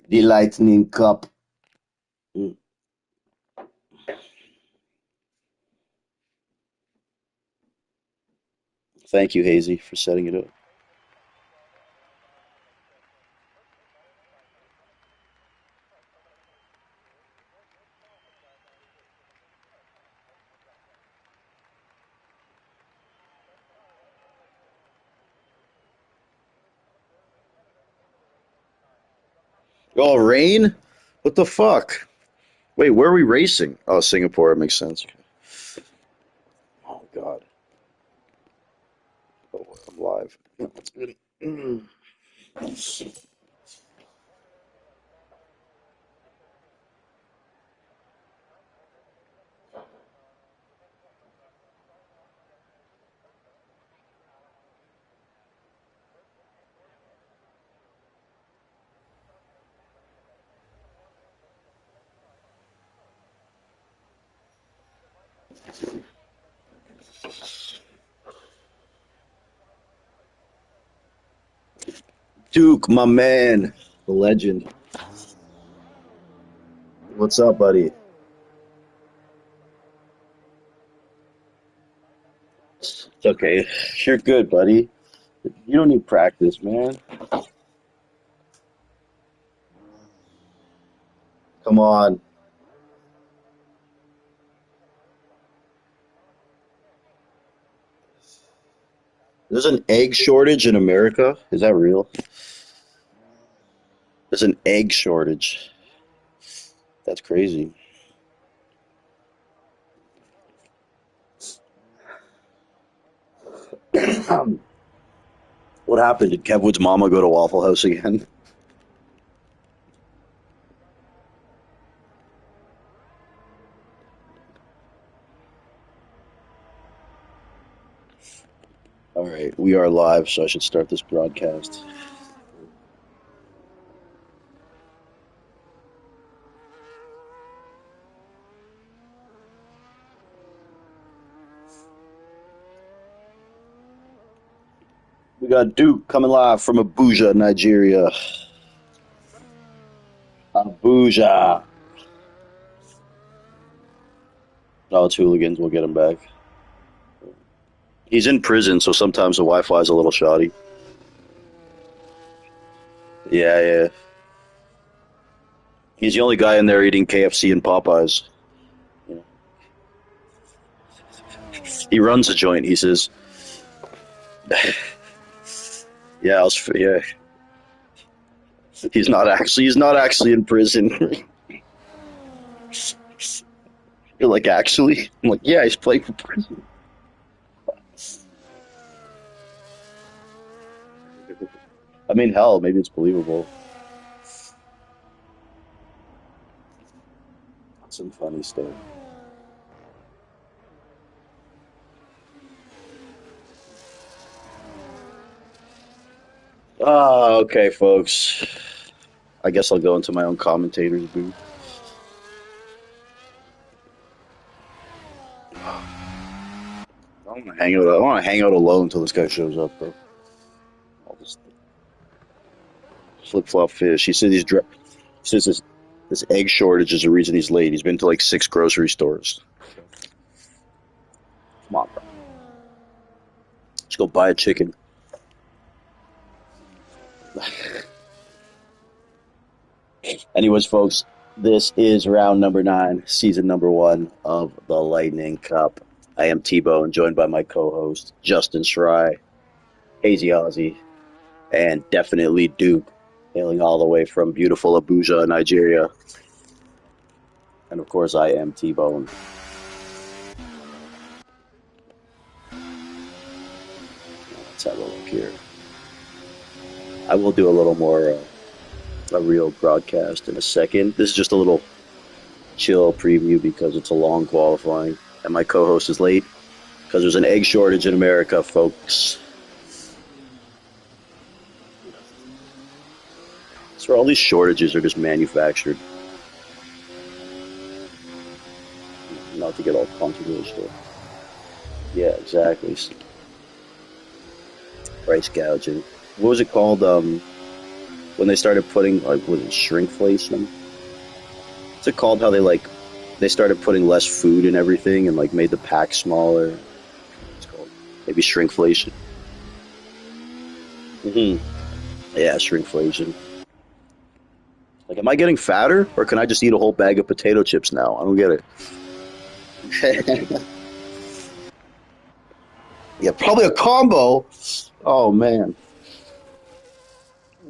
The Lightning Cup. Mm. Thank you, Hazy, for setting it up. Oh, rain? What the fuck? Wait, where are we racing? Oh, Singapore. It makes sense. Oh, God. Oh, I'm live. That's good. Mm. Duke, my man. The legend. What's up, buddy? It's okay. You're good, buddy. You don't need practice, man. Come on. There's an egg shortage in America. Is that real? There's an egg shortage. That's crazy. What happened? Did Kevwood's mama go to Waffle House again? All right, we are live, so I should start this broadcast. We got Duke coming live from Abuja, Nigeria. Abuja. No, it's hooligans. We'll get him back. He's in prison, so sometimes the Wi-Fi is a little shoddy. Yeah, yeah. He's the only guy in there eating KFC and Popeyes. Yeah. He runs a joint. He says, "Yeah, yeah." He's not actually in prison. You're like, actually? I'm like, yeah, he's playing for prison. I mean, hell, maybe it's believable. Some funny stuff. Ah, okay, folks. I guess I'll go into my own commentator's booth. I want to hang out. I want to hang out alone until this guy shows up, bro. I'll just flip flop fish. He said he says this egg shortage is the reason he's late. He's been to like six grocery stores. Come on, bro. Let's go buy a chicken. Anyways, folks, this is round number 9, season number 1 of the Lightning Cup. I am T-Bone, joined by my co-host Justin Schry, Hazy Ozzy, and definitely Duke, hailing all the way from beautiful Abuja, Nigeria. And of course, I am T-Bone. Let's have a look here. I will do a little more a real broadcast in a second. This is just a little chill preview because it's a long qualifying, and my co-host is late because there's an egg shortage in America, folks. So all these shortages are just manufactured, not to get all controversial. Yeah, exactly. Price gouging. What was it called? when they started putting like was it shrinkflation? What's it called? How they started putting less food in everything and like made the pack smaller. It's called maybe shrinkflation. Yeah, shrinkflation. Like, am I getting fatter, or can I just eat a whole bag of potato chips now? I don't get it. Yeah, probably a combo. Oh man,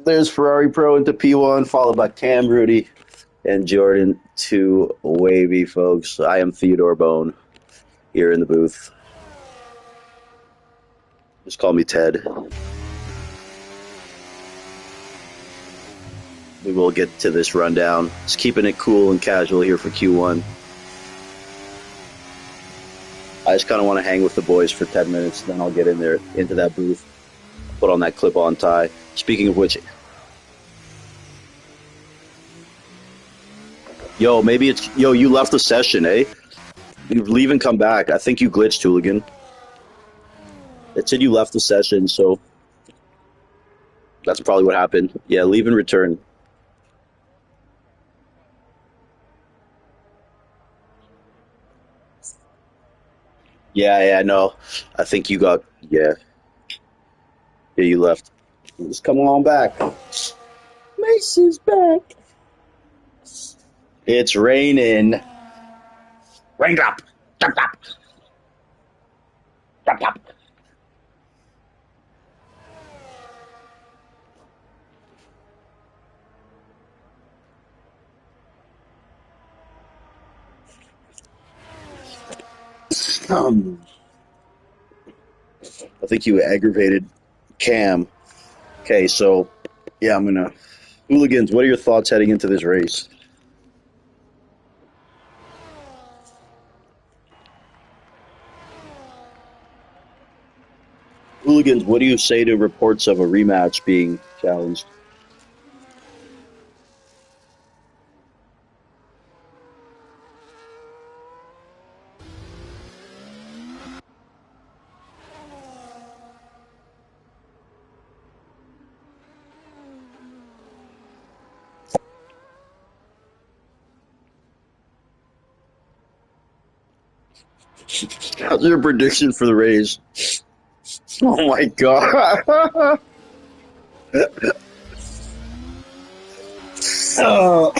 there's Ferrari Pro into P1, followed by Cam Rudy and Jordan to Wavy, folks. I am Theodore Bone here in the booth. Just call me Ted. We will get to this rundown. Just keeping it cool and casual here for Q1. I just kind of want to hang with the boys for 10 minutes, then I'll get in there into that booth, put on that clip-on tie. Speaking of which, you left the session, eh? You leave and come back. I think you glitched, Hooligan. It said you left the session, so that's probably what happened. Yeah, leave and return. Yeah, no. I think you got, yeah, you left. Just come on back. Macy's back. It's raining. Raindrop. Drop, drop. Drop, drop. Um, I think you aggravated Cam. Okay, so yeah, I'm gonna hooligans. What are your thoughts heading into this race? Hooligans, what do you say to reports of a rematch being challenged? How's your prediction for the race? Oh my god! Oh.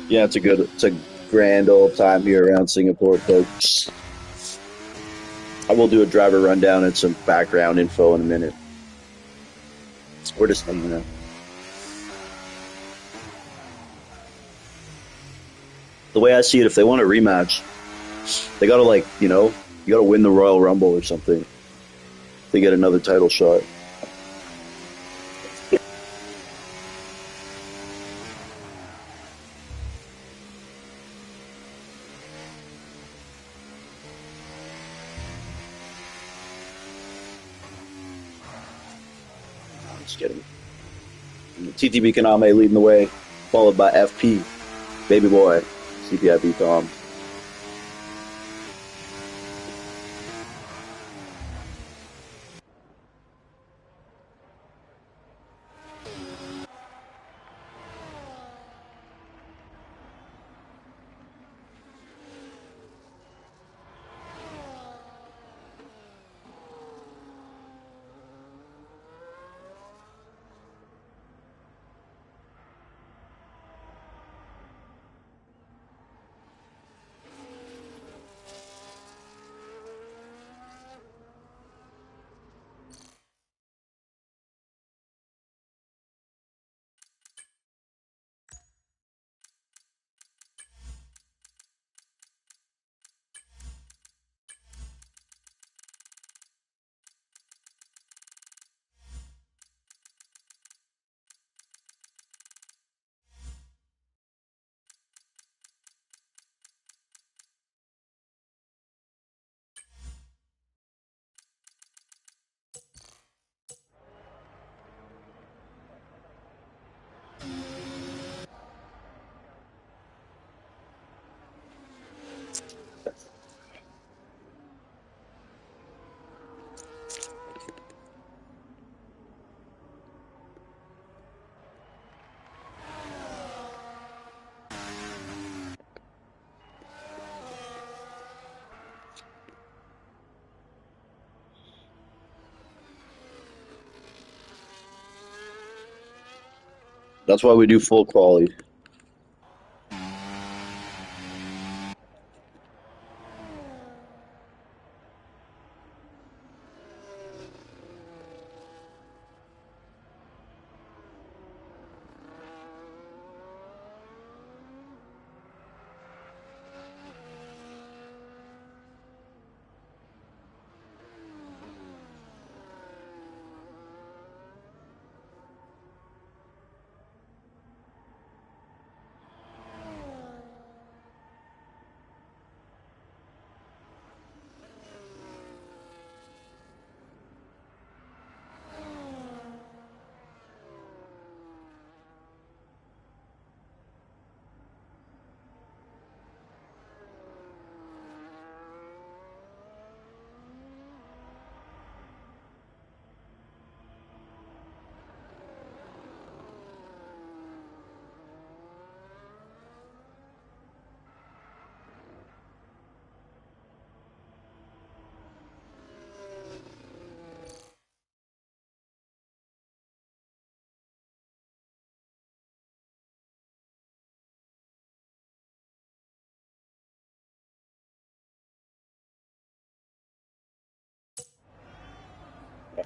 Yeah, it's a grand old time here around Singapore, folks. I will do a driver rundown and some background info in a minute. We're just hanging out. The way I see it, if they want a rematch, they gotta you gotta win the Royal Rumble or something to get another title shot. I'm just kidding. TTB Kaname leading the way, followed by FP, Baby Boy, CPIB Tom. That's why we do full quality.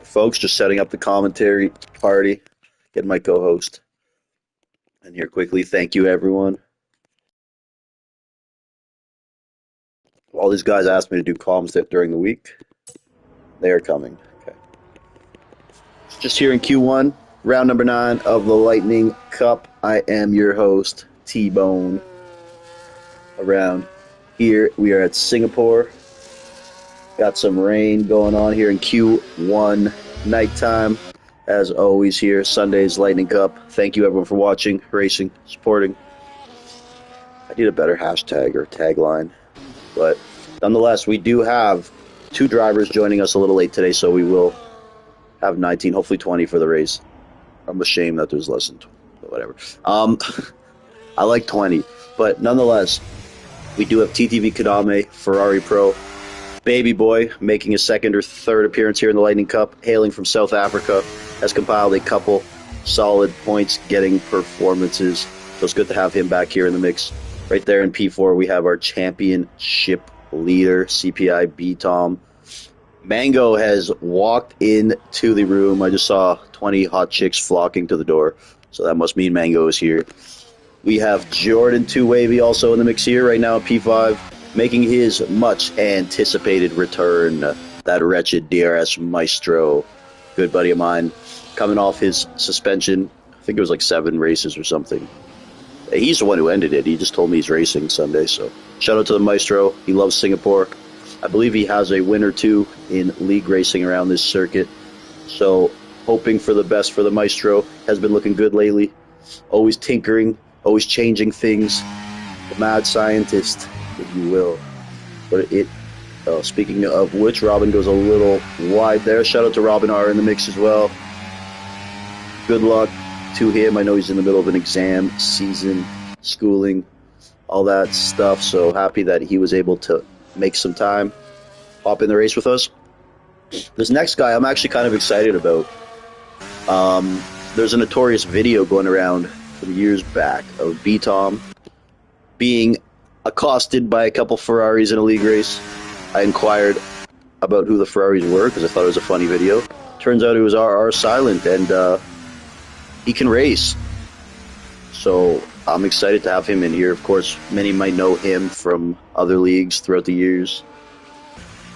Folks, just setting up the commentary party, getting my co-host in here quickly. Thank you, everyone. All these guys asked me to do comms during the week. They are coming. Okay. Just here in Q1, round number 9 of the Lightning Cup. I am your host, T-Bone. Around here, we are at Singapore. Got some rain going on here in Q1 nighttime. As always here, Sunday's Lightning Cup. Thank you everyone for watching, racing, supporting. I need a better hashtag or tagline. But nonetheless, we do have 2 drivers joining us a little late today, so we will have 19, hopefully 20 for the race. I'm ashamed that there's less than 20, but whatever. I like 20, but nonetheless, we do have TTV Kadame, Ferrari Pro, Baby Boy, making his second or third appearance here in the Lightning Cup, hailing from South Africa, has compiled a couple solid points-getting performances, so it's good to have him back here in the mix. Right there in P4, we have our championship leader, CPI B-Tom. Mango has walked into the room. I just saw 20 hot chicks flocking to the door, so that must mean Mango is here. We have Jordan 2 Wavy also in the mix here right now at P5, making his much-anticipated return. That wretched DRS Maestro, good buddy of mine, coming off his suspension. I think it was like 7 races or something. He's the one who ended it. He just told me he's racing Sunday, so shout out to the Maestro. He loves Singapore. I believe he has a win or 2 in league racing around this circuit, so hoping for the best for the Maestro. Has been looking good lately. Always tinkering, always changing things. The mad scientist, if you will. But speaking of which, Robin goes a little wide there. Shout out to Robin R in the mix as well. Good luck to him. I know he's in the middle of an exam season, schooling, all that stuff. So happy that he was able to make some time, hop in the race with us. This next guy I'm actually kind of excited about. There's a notorious video going around from years back of B-Tom being accosted by a couple Ferraris in a league race. I inquired about who the Ferraris were because I thought it was a funny video. Turns out it was RR Silent, and he can race. So I'm excited to have him in here. Of course, many might know him from other leagues throughout the years.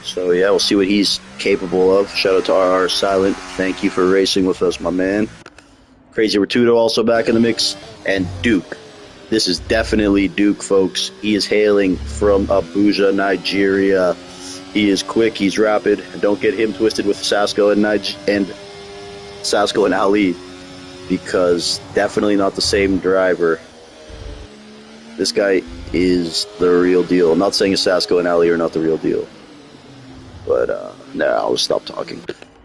So yeah, we'll see what he's capable of. Shout out to RR Silent. Thank you for racing with us, my man. Crazy Rotudo also back in the mix. And Duke. This is definitely Duke, folks. He is hailing from Abuja, Nigeria. He is quick, he's rapid. Don't get him twisted with Sasko and Sasko and Ali, because definitely not the same driver. This guy is the real deal. I'm not saying Sasko and Ali are not the real deal, but no, I'll stop talking.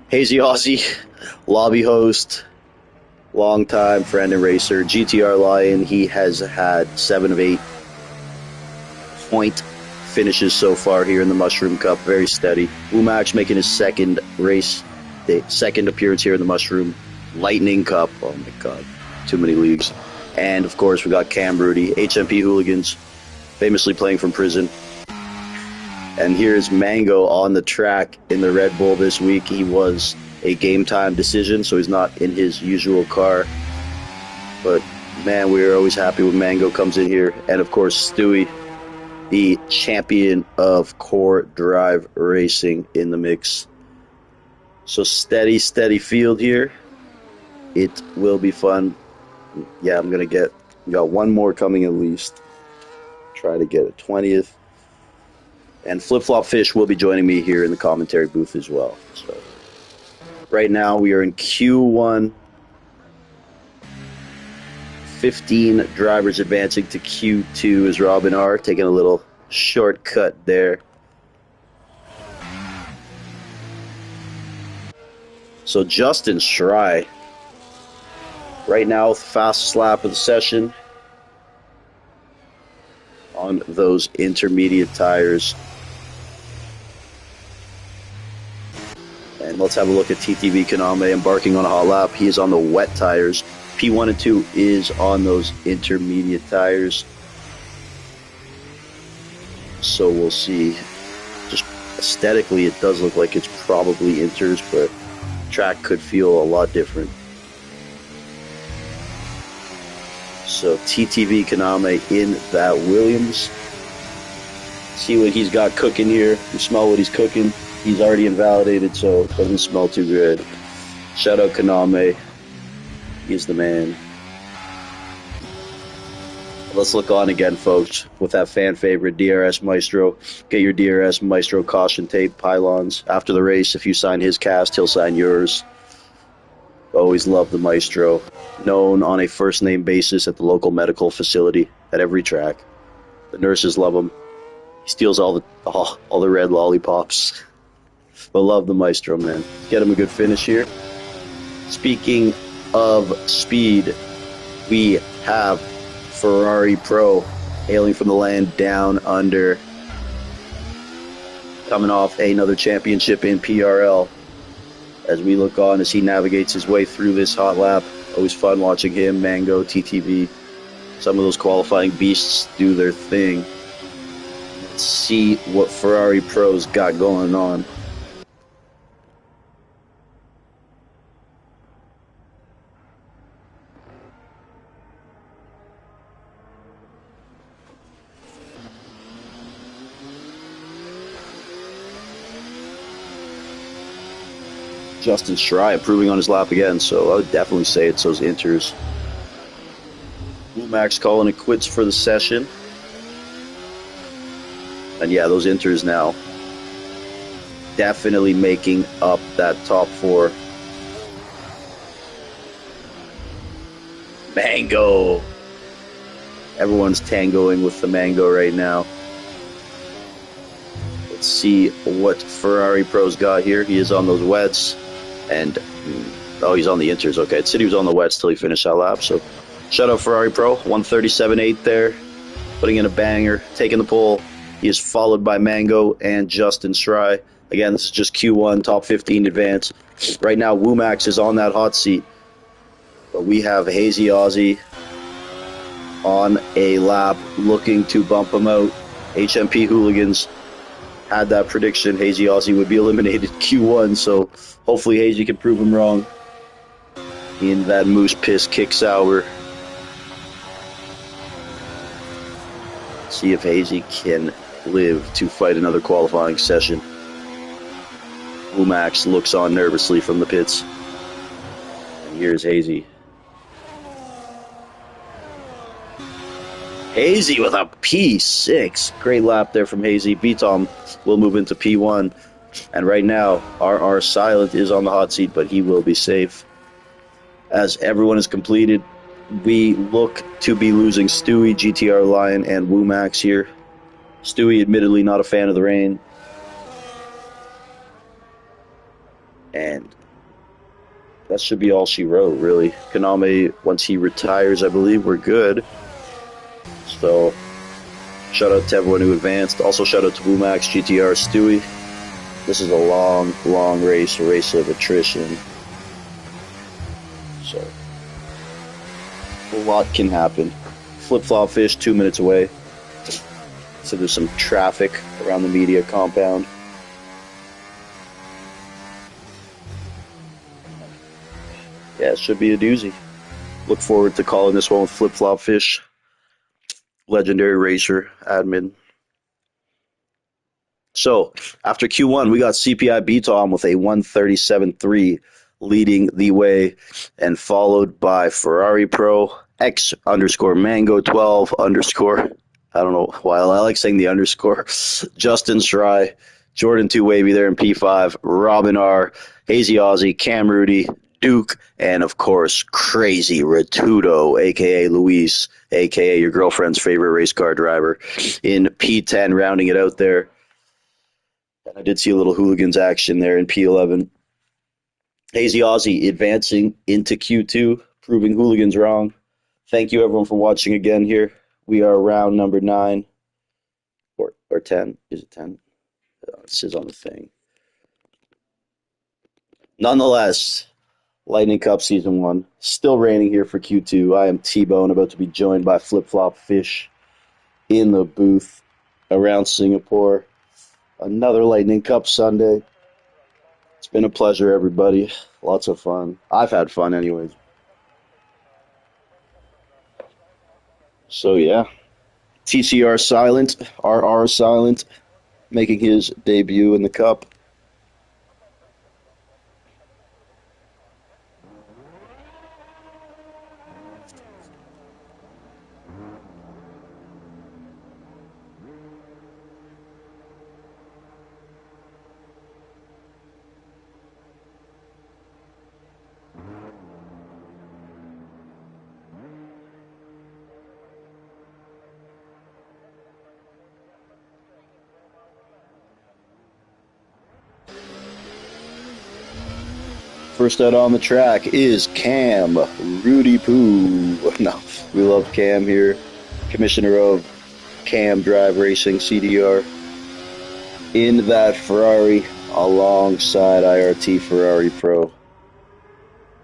Hazy Aussie, lobby host, long-time friend and racer, GTR Lion. He has had 7 of 8 point finishes so far here in the Mushroom Cup. Very steady. Umax making his second appearance here in the Mushroom Lightning Cup. Oh my god. too many leagues. And, of course, we got Cam Rudy, HMP Hooligans, famously playing from prison. And here's Mango on the track in the Red Bull this week. He was a game-time decision, so he's not in his usual car. But, man, we're always happy when Mango comes in here. And, of course, Stewie, the champion of core drive racing in the mix. So steady field here. It will be fun. Yeah, we got one more coming at least. Try to get a 20th. And Flip Flop Fish will be joining me here in the commentary booth as well. So right now we are in Q1. 15 drivers advancing to Q2 is Robin R. Taking a little shortcut there. So Justin Schrei, right now, fastest lap of the session on those intermediate tires. And let's have a look at TTV Kaname embarking on a hot lap. He is on the wet tires. P1 and 2 is on those intermediate tires. So we'll see. Just aesthetically, it does look like it's probably inters, but track could feel a lot different. So TTV Kaname in that Williams. See what he's got cooking here. You smell what he's cooking. He's already invalidated, so it doesn't smell too good. Shout out Kaname. He's the man. Let's look on again, folks, with that fan favorite DRS Maestro. Get your DRS Maestro caution tape pylons. After the race, if you sign his cast, he'll sign yours. Always love the Maestro. Known on a first name basis at the local medical facility at every track. The nurses love him. He steals all the red lollipops. But love the Maestro, man. Get him a good finish here. Speaking of speed, we have Ferrari Pro hailing from the land down under, coming off another championship in PRL. As we look on as he navigates his way through this hot lap, always fun watching him, Mango, TTV, some of those qualifying beasts do their thing. Let's see what Ferrari Pro's got going on. Justin Schrei improving on his lap again, so I would definitely say it's those inters. Max calling it quits for the session. And yeah, those inters now definitely making up that top four. Mango. Everyone's tangoing with the Mango right now. Let's see what Ferrari Pro's got here. He is on those wets. And, oh, he's on the inters. Okay, it said he was on the wets till he finished that lap. So, shout out Ferrari Pro. 137.8 there. Putting in a banger. Taking the pole. He is followed by Mango and Justin Schrei. Again, this is just Q1, top 15 advance. Right now, Womax is on that hot seat. But we have Hazy Aussie on a lap looking to bump him out. HMP Hooligans had that prediction. Hazy Aussie would be eliminated Q1, so hopefully Hazy can prove him wrong in that Moose Piss kick sour. See if Hazy can live to fight another qualifying session. Umax looks on nervously from the pits. And here's Hazy. Hazy with a P6. Great lap there from Hazy. B-Tom will move into P1. And right now, RR Silent is on the hot seat, but he will be safe. As everyone is completed, we look to be losing Stewie, GTR Lion, and Woomax here. Stewie, admittedly, not a fan of the rain. And that should be all she wrote, really. Kaname, once he retires, I believe we're good. So, shout out to everyone who advanced. Also, shout out to Woomax, GTR, Stewie. This is a long, long race, a race of attrition. So, A lot can happen. Flip-flop fish 2 minutes away. So there's some traffic around the media compound. Yeah, it should be a doozy. Look forward to calling this one with Flip-flop fish. Legendary racer, admin. So after Q1, we got CPI Beatom with a 137.3 leading the way, and followed by Ferrari Pro X underscore Mango 12 underscore. I don't know why I like saying the underscore. Justin Schry, Jordan 2 Wavy there in P5, Robin R, Hazy Aussie, Cam Rudy, Duke, and of course, Crazy Ratudo, aka Luis, aka your girlfriend's favorite race car driver, in P10, rounding it out there. I did see a little hooligans action there in P11. Hazy Aussie advancing into Q2, proving hooligans wrong. Thank you, everyone, for watching again here. We are round number 9 or 10. Is it 10? It says on the thing. Nonetheless, Lightning Cup Season 1 still reigning here for Q2. I am T-Bone, about to be joined by Flip Flop Fish in the booth around Singapore. Another Lightning Cup Sunday. It's been a pleasure, everybody. Lots of fun. I've had fun anyways. So, yeah. TCR Silent, RR Silent, making his debut in the Cup. First out on the track is Cam Rudy Poo. No, we love Cam here. Commissioner of Cam Drive Racing, CDR. In that Ferrari alongside IRT Ferrari Pro.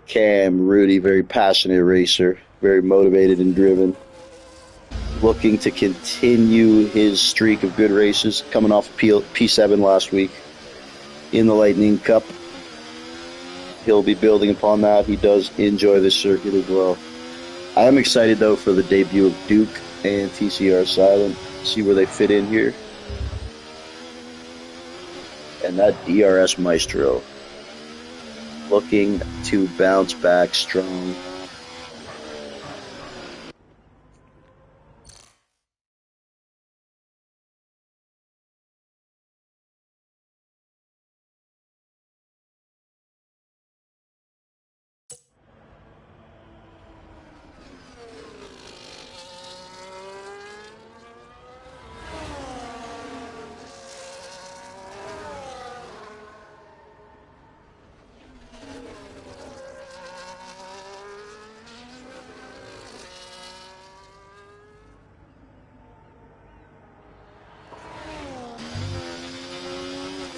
Cam Rudy, very passionate racer, very motivated and driven. Looking to continue his streak of good races, coming off P7 last week in the Lightning Cup. He'll be building upon that. He does enjoy this circuit as well. I am excited, though, for the debut of Duke and TCR Silent. See where they fit in here. And that DRS Maestro looking to bounce back strong.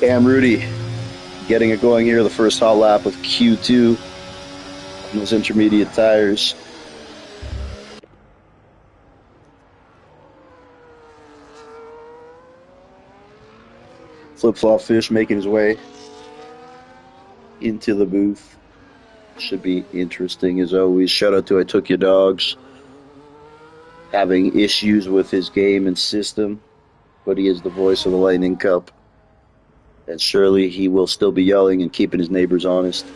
Cam Rudy getting it going here, the first hot lap of Q2 on those intermediate tires. Flip Flop Fish making his way into the booth. Should be interesting as always. Shout out to I Took Your Dogs. Having issues with his game and system, but he is the voice of the Lightning Cup. And surely he will still be yelling and keeping his neighbors honest.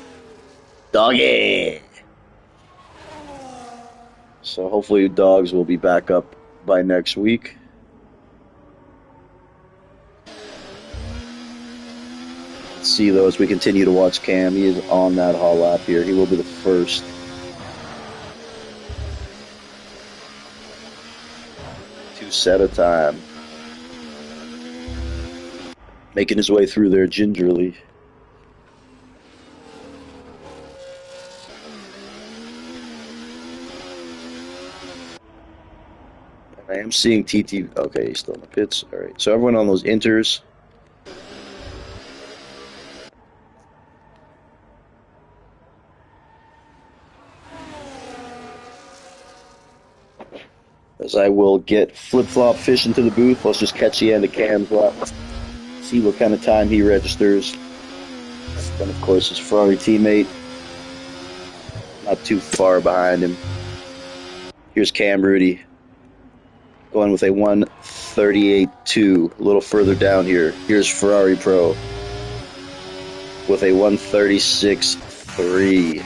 Doggy! So hopefully dogs will be back up by next week. Let's see though as we continue to watch Cam. He is on that hot lap here. He will be the first. To set a time. Making his way through there gingerly. I am seeing TT. Okay, he's still in the pits. All right. So everyone on those inters. as I will get flip-flop fish into the booth. Let's just catch the end of Cam's lap. See what kind of time he registers. Then, of course, his Ferrari teammate. Not too far behind him. Here's Cam Rudy. Going with a 138.2. A little further down here. Here's Ferrari Pro. With a 136.3.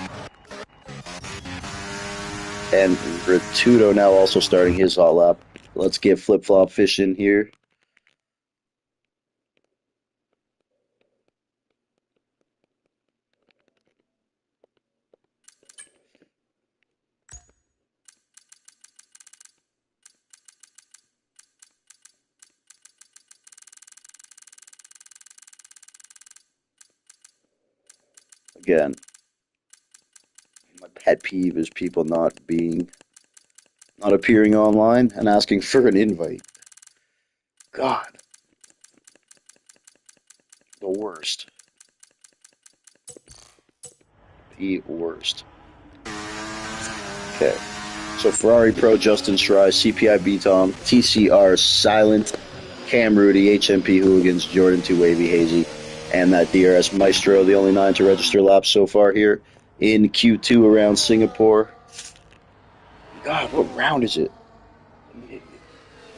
And Ritudo now also starting his hot lap. Let's get flip-flop fish in here. Again, my pet peeve is people not appearing online and asking for an invite. God. The worst. The worst. Okay. So Ferrari Pro, Justin Schrei, CPI B-Tom, TCR, Silent, Cam Rudy, HMP Hooligans, Jordan Too Wavy, Hazy, and that DRS Maestro, the only 9 to register laps so far here in Q2 around Singapore. God, what round is it?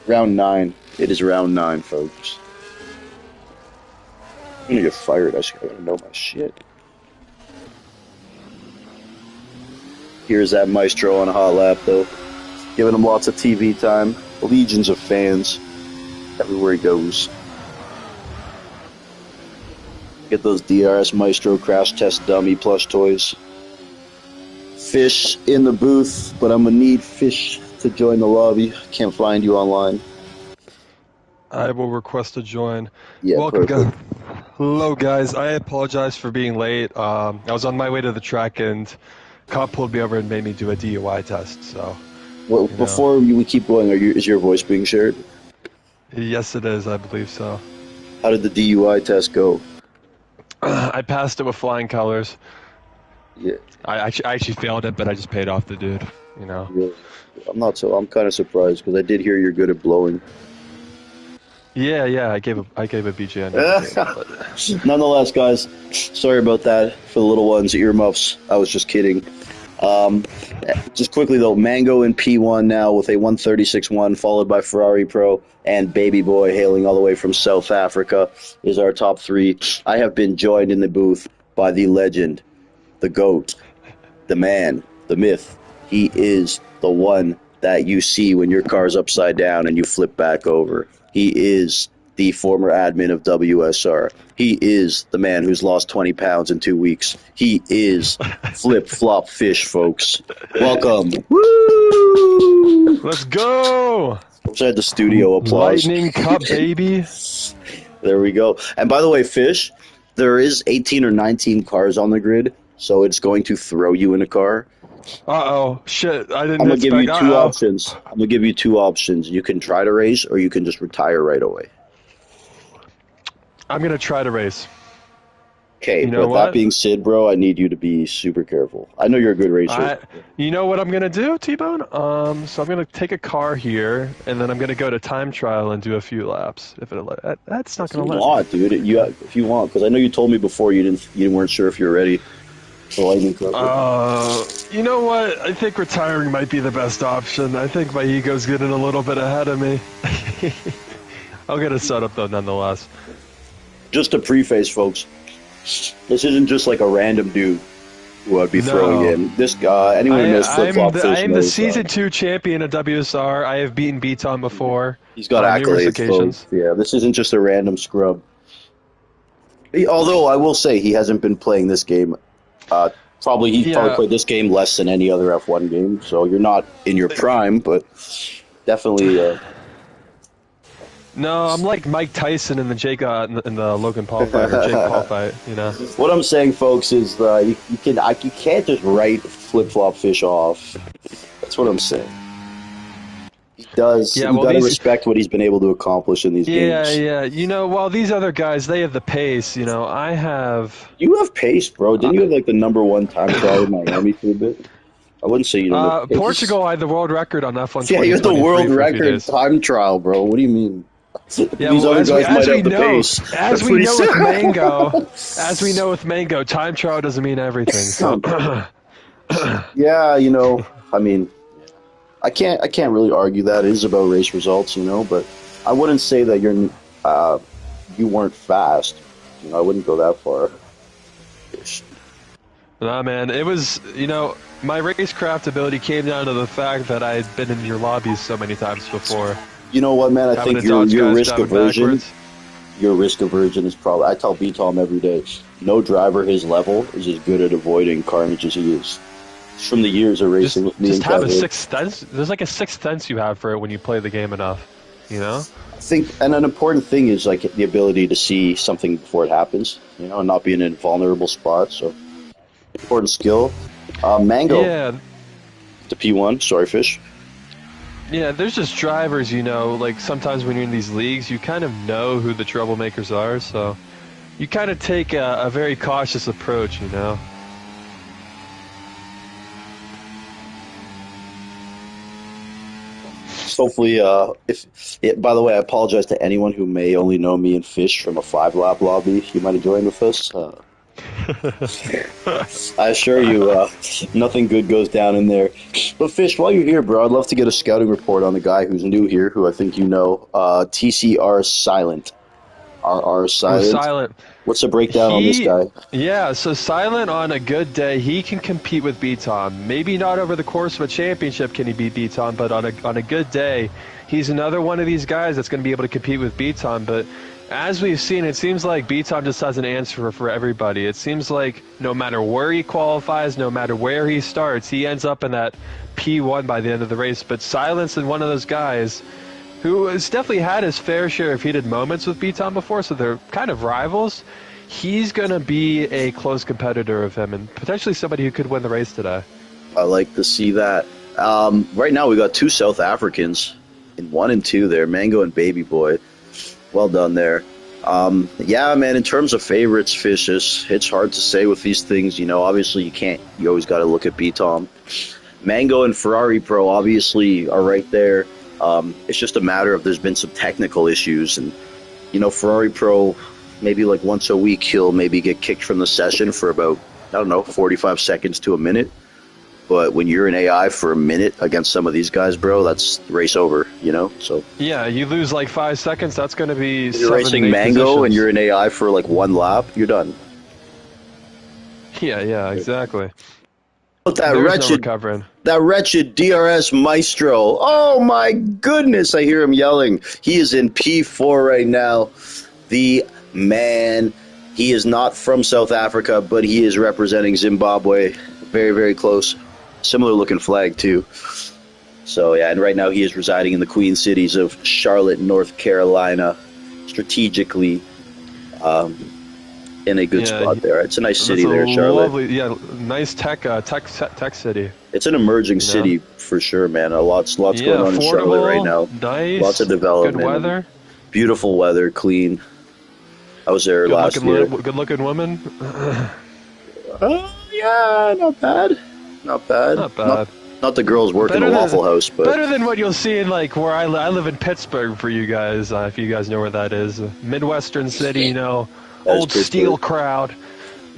Round 9. It is round 9, folks. I'm gonna get fired. I gotta know my shit. Here's that Maestro on a hot lap, though. Giving him lots of TV time. Legions of fans everywhere he goes. Get those DRS Maestro crash test dummy plush toys. Fish in the booth, but I'm gonna need Fish to join the lobby. Can't find you online. I will request to join. Yeah, welcome, perfect. guys. Hello, guys. I apologize for being late. I was on my way to the track, and cop pulled me over and made me do a DUI test. So, Well, before we keep going, is your voice being shared? Yes, it is. I believe so. How did the DUI test go? I passed it with flying colors. Yeah. I actually failed it, but I just paid off the dude. You know. Really? I'm kind of surprised because I did hear you're good at blowing. Yeah. I gave a BGN. Nonetheless, guys, sorry about that for the little ones, earmuffs. I was just kidding. Just quickly though, Mango in P1 now with a 136.1, followed by Ferrari Pro and Baby Boy hailing all the way from South Africa is our top 3. I have been joined in the booth by the legend, the GOAT, the man, the myth. He is the one that you see when your car's upside down and you flip back over. He is the former admin of WSR. He is the man who's lost 20 pounds in 2 weeks. He is Flip Flop Fish, folks. Welcome. Woo! Let's go! Wish I had the studio applause. Lightning Cup, baby. There we go. And by the way, Fish, there is 18 or 19 cars on the grid, so it's going to throw you in a car. Uh-oh. Shit, I didn't I'm going to give you expect- 2 uh-oh. options. I'm going to give you 2 options. You can try to race, or you can just retire right away. I'm gonna try to race. Okay, You know with that what? being said, bro, I need you to be super careful. I know you're a good racer. You know what I'm gonna do, T-Bone? So I'm gonna take a car here, and then I'm gonna go to time trial and do a few laps. If that's not If you gonna let me. want, dude, if you want, because I know you told me before you weren't sure if you're ready for Lightning Club. You know what? I think retiring might be the best option. I think my ego's getting a little bit ahead of me. I'll get a setup though, nonetheless. Just to preface, folks, this isn't just like a random dude who I'd be throwing in. This guy, anyone who knows Flip Flop Fish I am the knows Season 2 champion of WSR. I have beaten B-Tom before. he's got on numerous accolades, occasions. folks. Yeah, this isn't just a random scrub. Although I will say he hasn't been playing this game. He probably played this game less than any other F1 game. So you're not in your prime, but definitely. No, I'm like Mike Tyson in the in the Logan Paul fight or Jake Paul fight. You know. What I'm saying, folks, is you can't just write Flip Flop Fish off. That's what I'm saying. He does. Yeah, You well, gotta these- respect what he's been able to accomplish in these games. Yeah. You know, while these other guys, they have the pace. You know, I have. You have pace, bro. Didn't you have like the #1 time trial in Miami for a bit? I wouldn't say you don't know pace. Portugal had the world record on F1 Yeah, you had the 2023 world for a few record days. time trial, bro. What do you mean? Yeah, These well, other guys might have the know, pace. as They're we pretty know with sick. Mango, time trial doesn't mean everything. So, Yeah, you know, I mean, I can't really argue that. It is about race results, you know, but I wouldn't say that you weren't fast. You know, I wouldn't go that far. nah, man, it was, my racecraft ability came down to the fact that I had been in your lobbies so many times before. You know what, man? I Having think to dodge your guys risk driving aversion. backwards. Your risk aversion is probably. I tell BTOM every day. No driver his level is as good at avoiding carnage as he is. It's from the years of racing with me Just and have a Kevin. sixth sense. There's like a sixth sense you have for it when you play the game enough, you know? I think, and an important thing is like the ability to see something before it happens, you know, and not be in a vulnerable spot. So, important skill. Mango, Yeah, the P1. Sorry, Fish. yeah, there's just drivers, like sometimes when you're in these leagues, you kind of know who the troublemakers are, so you kind of take a very cautious approach, you know? Hopefully, by the way, I apologize to anyone who may only know me and Fish from a 5-lap lobby. You might have joined with us. I assure you, nothing good goes down in there. But Fish, while you're here, bro, I'd love to get a scouting report on the guy who's new here, who I think you know, TCR Silent. RR Silent. Silent. What's the breakdown on this guy? Yeah, so Silent on a good day, he can compete with BTOM. Maybe not over the course of a championship can he beat BTOM, but on a good day, he's another one of these guys that's going to be able to compete with BTOM. But as we've seen, it seems like BTOM just has an answer for everybody. It seems like no matter where he qualifies, no matter where he starts, he ends up in that P1 by the end of the race. But Silent's in one of those guys who has definitely had his fair share of heated moments with BTOM before, so they're kind of rivals. He's going to be a close competitor of him and potentially somebody who could win the race today. I like to see that. Right now, we got two South Africans in 1 and 2 there, Mango and Baby Boy. Well done there. Yeah, man, in terms of favorites, Fish, it's hard to say with these things. You know, obviously you always got to look at BTOM. Mango and Ferrari Pro obviously are right there. It's just a matter of there's been some technical issues, and Ferrari Pro, maybe like once a week he'll maybe get kicked from the session for about 45 seconds to a minute. But when you're in AI for a minute against some of these guys, bro, that's race over. So yeah, you lose like 5 seconds. That's going to be. If you're racing Mango positions. and you're in AI for like one lap, you're done. Yeah, exactly. That wretched DRS Maestro. Oh my goodness, I hear him yelling. He is in P4 right now. The man, he is not from South Africa, but he is representing Zimbabwe. Very, very close. Similar looking flag too. So yeah, and right now he is residing in the Queen Cities of Charlotte, North Carolina, strategically in a good spot there. It's a nice city there, Charlotte. Lovely, nice tech city. It's an emerging city for sure, man. Lots going on in Charlotte right now. Nice, lots of development. Good weather. Beautiful weather, clean. I was there last year. Good looking women. Yeah, not bad. Not the girls working the Waffle House, but better than what you'll see in like where I live in Pittsburgh. For you guys, if you guys know where that is, Midwestern city, old steel crowd.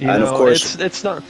And of course, it's not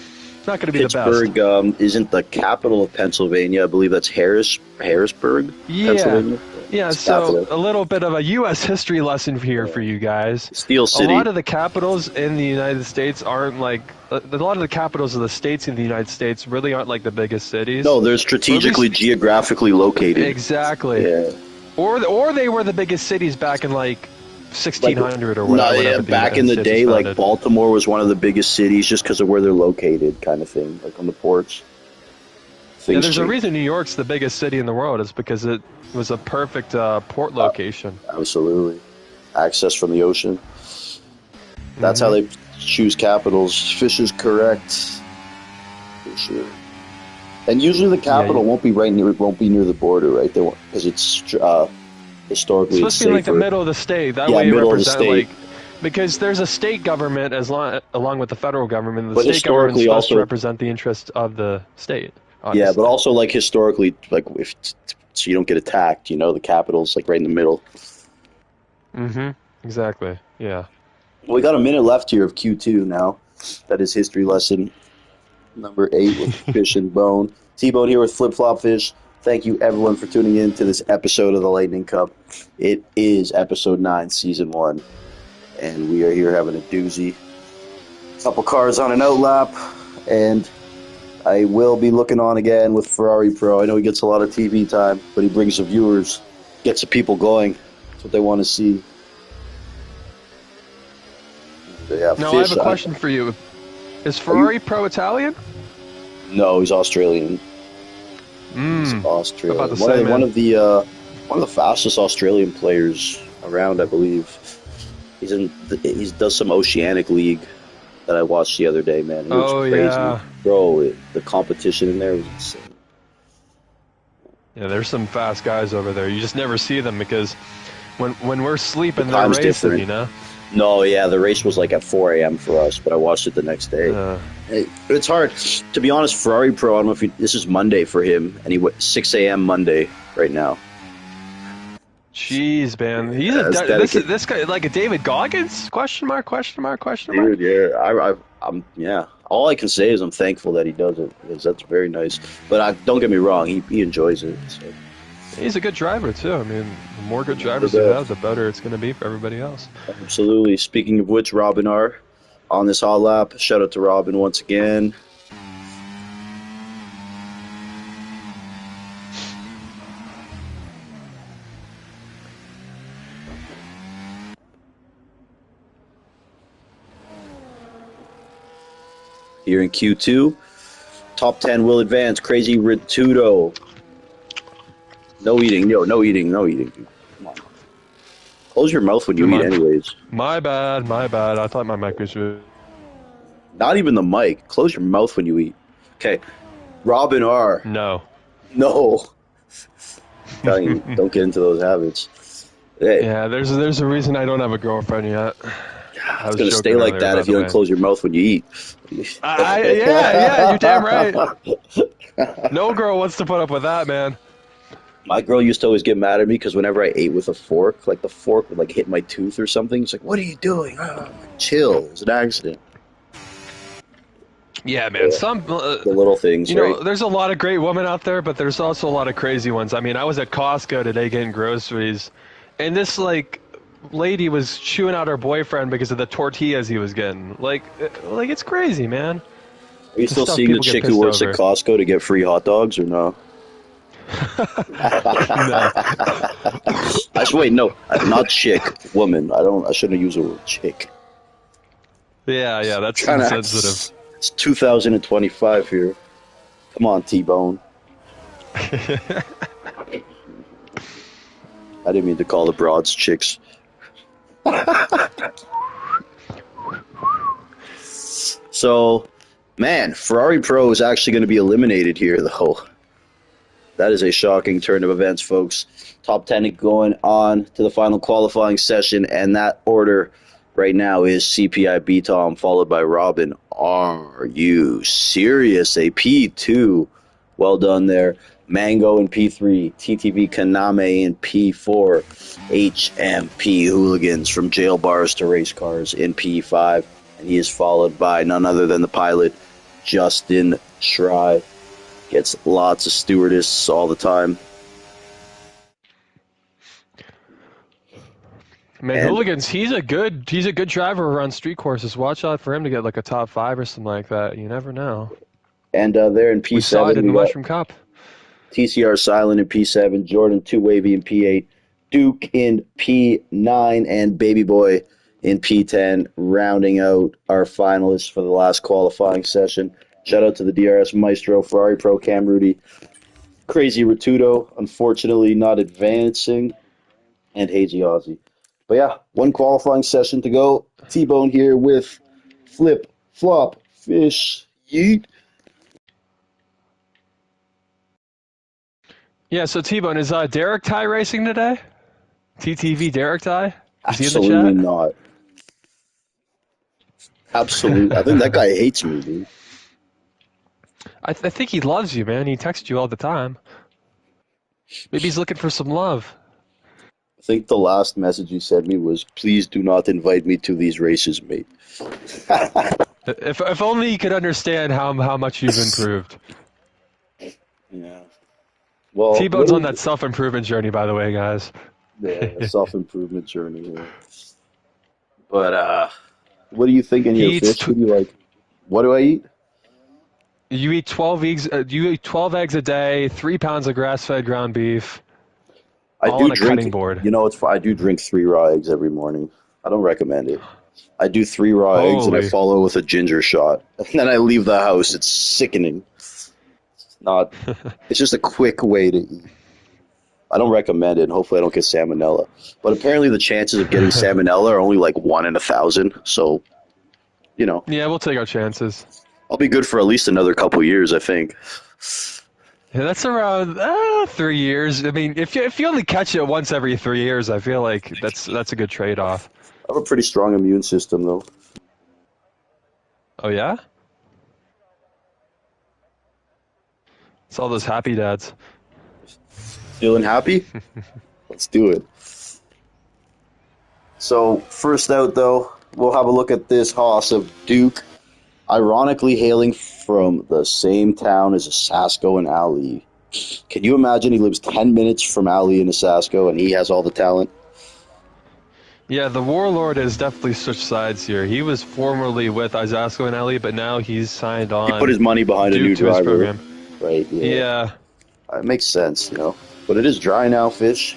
going to be the best. Pittsburgh isn't the capital of Pennsylvania. I believe that's Harrisburg, Pennsylvania. Yeah, so a little bit of a U.S. history lesson here for you guys. Steel City. A lot of the capitals in the United States aren't like a lot of the capitals of the states in the United States really aren't like the biggest cities. No, they're strategically, geographically located. Exactly. Yeah. Or they were the biggest cities back in like 1600 or whatever. Yeah, back in the day, like Baltimore was one of the biggest cities just because of where they're located, kind of thing, like on the ports. Yeah, there's a reason New York's the biggest city in the world. It's because it was a perfect port location. Absolutely. Access from the ocean. That's how they choose capitals. Fish is correct. For sure. And usually the capital won't be near the border, right? They won't, because it's historically it's supposed to be like the middle of the state. That way you represent like, because there's a state government along with the federal government. The state government is supposed to represent the interests of the state. Yeah, but honestly. also like historically, like if so you don't get attacked, the capital's like right in the middle. Mm-hmm. Exactly. Yeah. We got a minute left here of Q2 now. That is history lesson number 8 with Fish and Bone. T-Bone here with Flip Flop Fish. Thank you everyone for tuning in to this episode of the Lightning Cup. It is episode 9, season 1, and we are here having a doozy. Couple cars on an outlap, and I will be looking on again with Ferrari Pro. I know he gets a lot of TV time, but he brings the viewers, gets the people going. That's what they want to see. Yeah, Now I have Fish. a question for you. Is Are you? Ferrari Pro Italian? No, he's Australian. He's About to Australian. say, One man. of the fastest Australian players around, I believe. He does some Oceanic League that I watched the other day. Man, it looks Oh crazy, yeah. bro. The competition in there was insane. Yeah, there's some fast guys over there. You just never see them because when we're The sleeping, they're time's racing. different. You know. No, yeah, the race was like at 4 a.m. for us, but I watched it the next day. Uh, It's hard, to be honest. Ferrari Pro. I don't know if this is Monday for him, and he went 6 a.m. Monday right now. Jeez, man. He's a Yeah, it's dedicated, this guy like a David Goggins? Question mark? Question mark? Question mark? dude. Yeah, I'm. All I can say is I'm thankful that he does it because that's very nice. But don't get me wrong, he enjoys it. So. He's a good driver too. I mean, the more good The drivers you have, best. the better it's going to be for everybody else. Absolutely. Speaking of which, Robin R on this hot lap. Shout out to Robin once again. Here in Q2, top 10 will advance. Crazy Ritudo. No eating, no eating, no eating. Come on. Close your mouth when you Come eat, on. anyways. My bad. My bad. I thought my mic was. Not even the mic. Close your mouth when you eat. Okay. Robin R. No. No. Telling you, don't get into those habits. Hey, Yeah, there's a reason I don't have a girlfriend yet. I it's was gonna joking stay like earlier, that by if you the don't way. close your mouth when you eat. Yeah, you're damn right. No girl wants to put up with that, man. My girl used to always get mad at me because whenever I ate with a fork, like the fork would like hit my tooth or something. It's like, what are you doing? Oh, chill. It was an accident. Yeah, man. Yeah, Some, the little things, right? there's a lot of great women out there, but there's also a lot of crazy ones. I mean, I was at Costco today getting groceries, and this like lady was chewing out her boyfriend because of the tortillas he was getting. Like it's crazy, man. Are you The still stuff seeing the people get chick who pissed works at over. Costco to get free hot dogs or no? No. Wait, no, not chick, woman. I shouldn't use the word chick. Yeah, that's Trying to insensitive. act. It's 2025 here. Come on, T-Bone. I didn't mean to call the broads chicks. So, man, Ferrari Pro is actually going to be eliminated here, though. That is a shocking turn of events, folks. Top 10 going on to the final qualifying session, and that order right now is CPI B-Tom, followed by Robin. Are you serious? A P2. Well done there. Mango in P3, TTV Kaname in P4, HMP Hooligans from jail bars to race cars in P5, and he is followed by none other than the pilot, Justin Schrei. Gets lots of stewardess all the time. Man, And Hooligans, he's a good driver around street courses. Watch out for him to get like a top 5 or something like that. You never know. there in We saw it P7, in we the got Mushroom Cup. TCR Silent in P7, Jordan Two Wavy in P8, Duke in P9, and Baby Boy in P10, rounding out our finalists for the last qualifying session. Shout out to the DRS Maestro, Ferrari Pro Cam Rudy, Crazy Ratudo, unfortunately not advancing, and Hazy Aussie. But yeah, one qualifying session to go. T-Bone here with Flip, Flop, Fish, Yeet. Yeah, so T-Bone, is Derek Ty racing today? TTV Derek Ty? Is he in the Absolutely chat? not. Absolutely. I think that guy hates me, dude. I think he loves you, man. He texts you all the time. Maybe he's looking for some love. I think the last message he sent me was, "Please do not invite me to these races, mate." If only you could understand how much you've improved. Yeah. Well, T-Bone's on that self-improvement journey, by the way, guys. the self-improvement journey here. But what are you thinking here, He eats. Fish? What do you like? What do I eat? You eat 12 eggs. You eat 12 eggs a day, 3 pounds of grass-fed ground beef, I all do on a drink. cutting board. I do drink 3 raw eggs every morning. I don't recommend it. I do 3 raw eggs and I Holy. follow with a ginger shot, and then I leave the house. It's sickening. It's not. It's just a quick way to eat. I don't recommend it, and hopefully I don't get salmonella. But apparently the chances of getting salmonella are only like 1 in 1,000. So Yeah, we'll take our chances. I'll be good for at least another couple years, I think. Yeah, that's around 3 years. I mean, if you only catch it once every 3 years, I feel like that's a good trade-off. I have a pretty strong immune system, though. Oh yeah, it's all those happy dads. Feeling happy? Let's do it. So, first out, though, we'll have a look at this hoss of Duke, ironically hailing from the same town as Asasco and Ali. Can you imagine he lives 10 minutes from Ali and Asasco and he has all the talent? Yeah, the Warlord has definitely switched sides here. He was formerly with Isasco and Ellie, but now he's signed He put on his money behind a new Duke to his driver, program. right? Yeah. Yeah. It makes sense. But it is dry now, Fish.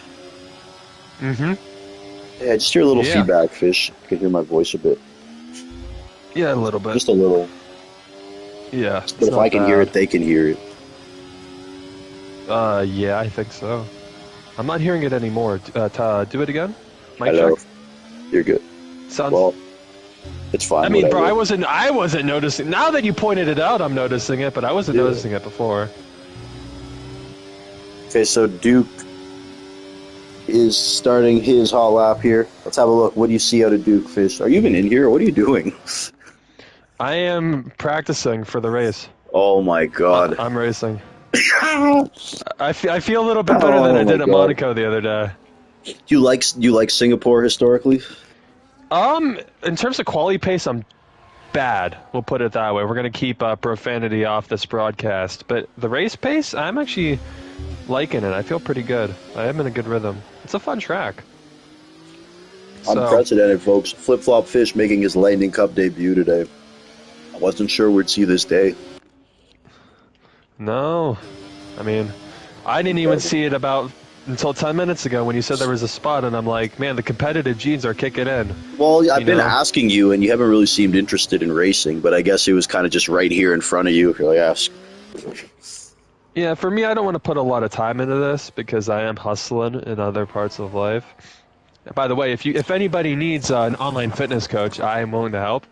Mm-hmm. Yeah, just hear a little Yeah. feedback, Fish. You can hear my voice a bit. Yeah, a little bit. Just a little. Yeah. But if I can hear it, they can hear it. Yeah, I think so. I'm not hearing it anymore. Do it again. Mic Hello. check. You're good. Sounds. Well, it's fine. I mean, bro, whatever. I wasn't noticing. Now that you pointed it out, I'm noticing it, but I wasn't Yeah. noticing it before. Okay, so Duke is starting his hot lap here. Let's have a look. What do you see out of Duke, Fish? Are you even in here? What are you doing? I am practicing for the race. Oh my god. I'm racing. I feel a little bit better than Oh I my did at God. Monaco the other day. Do you like Singapore historically? In terms of quality pace, I'm bad. We'll put it that way. We're gonna keep profanity off this broadcast, but the race pace, I'm actually liking it. I feel pretty good. I am in a good rhythm. It's a fun track. So, Unprecedented, folks. Flip Flop Fish making his Lightning Cup debut today. I wasn't sure we'd see this day. no, I mean, I didn't even see it until 10 minutes ago when you said there was a spot, and I'm like, man, the competitive genes are kicking in. Well, I've been know? asking you, and you haven't really seemed interested in racing, but I guess it was kind of just right here in front of you. You're like, ask. Yeah, for me, I don't want to put a lot of time into this because I am hustling in other parts of life. By the way, if anybody needs an online fitness coach, I am willing to help.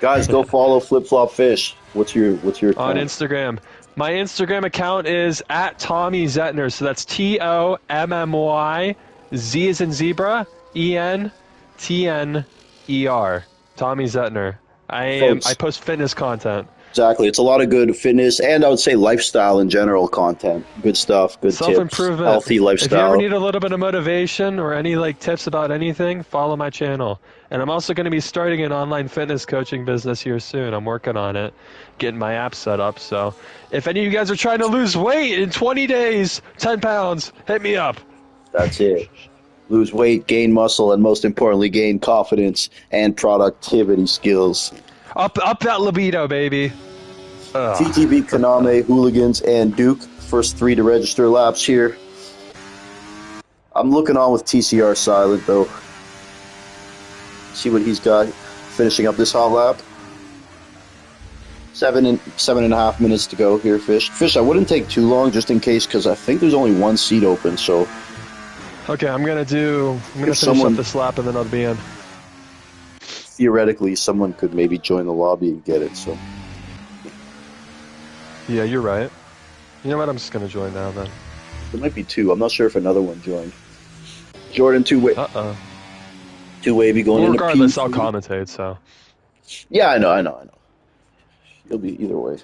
Guys, go follow Flip Flop Fish. What's your On account? Instagram. My Instagram account is at Tommy Zetner. So that's TOMMY, Z as in zebra, ENTNER. Tommy Zetner. Folks. I post fitness content. Exactly. It's a lot of good fitness and I would say lifestyle in general content. Good stuff, good tips, Self-improvement. healthy If you lifestyle. ever need a little bit of motivation or any tips about anything, follow my channel. And I'm also going to be starting an online fitness coaching business here soon. I'm working on it, getting my app set up. So if any of you guys are trying to lose weight in 20 days, 10 pounds, hit me up. That's it. Lose weight, gain muscle, and most importantly, gain confidence and productivity skills. Up that libido, baby. Ugh. TTB, Kaname, Hooligans, and Duke. First 3 to register laps here. I'm looking on with TCR silent, though. See what he's got finishing up this hot lap. 7.5 minutes to go here, Fish. Fish, I wouldn't take too long just in case, because I think there's only one seat open, so Okay, I'm gonna finish someone- up this lap and then I'll be in. theoretically someone could maybe join the lobby and get it, so. Yeah, you're right. You know what? I'm just gonna join now then. There might be 2. I'm not sure if another one joined. Jordan, two-wavy Uh-oh. going Well, into regardless, P3. I'll commentate. So. Yeah, I know. You'll be either way.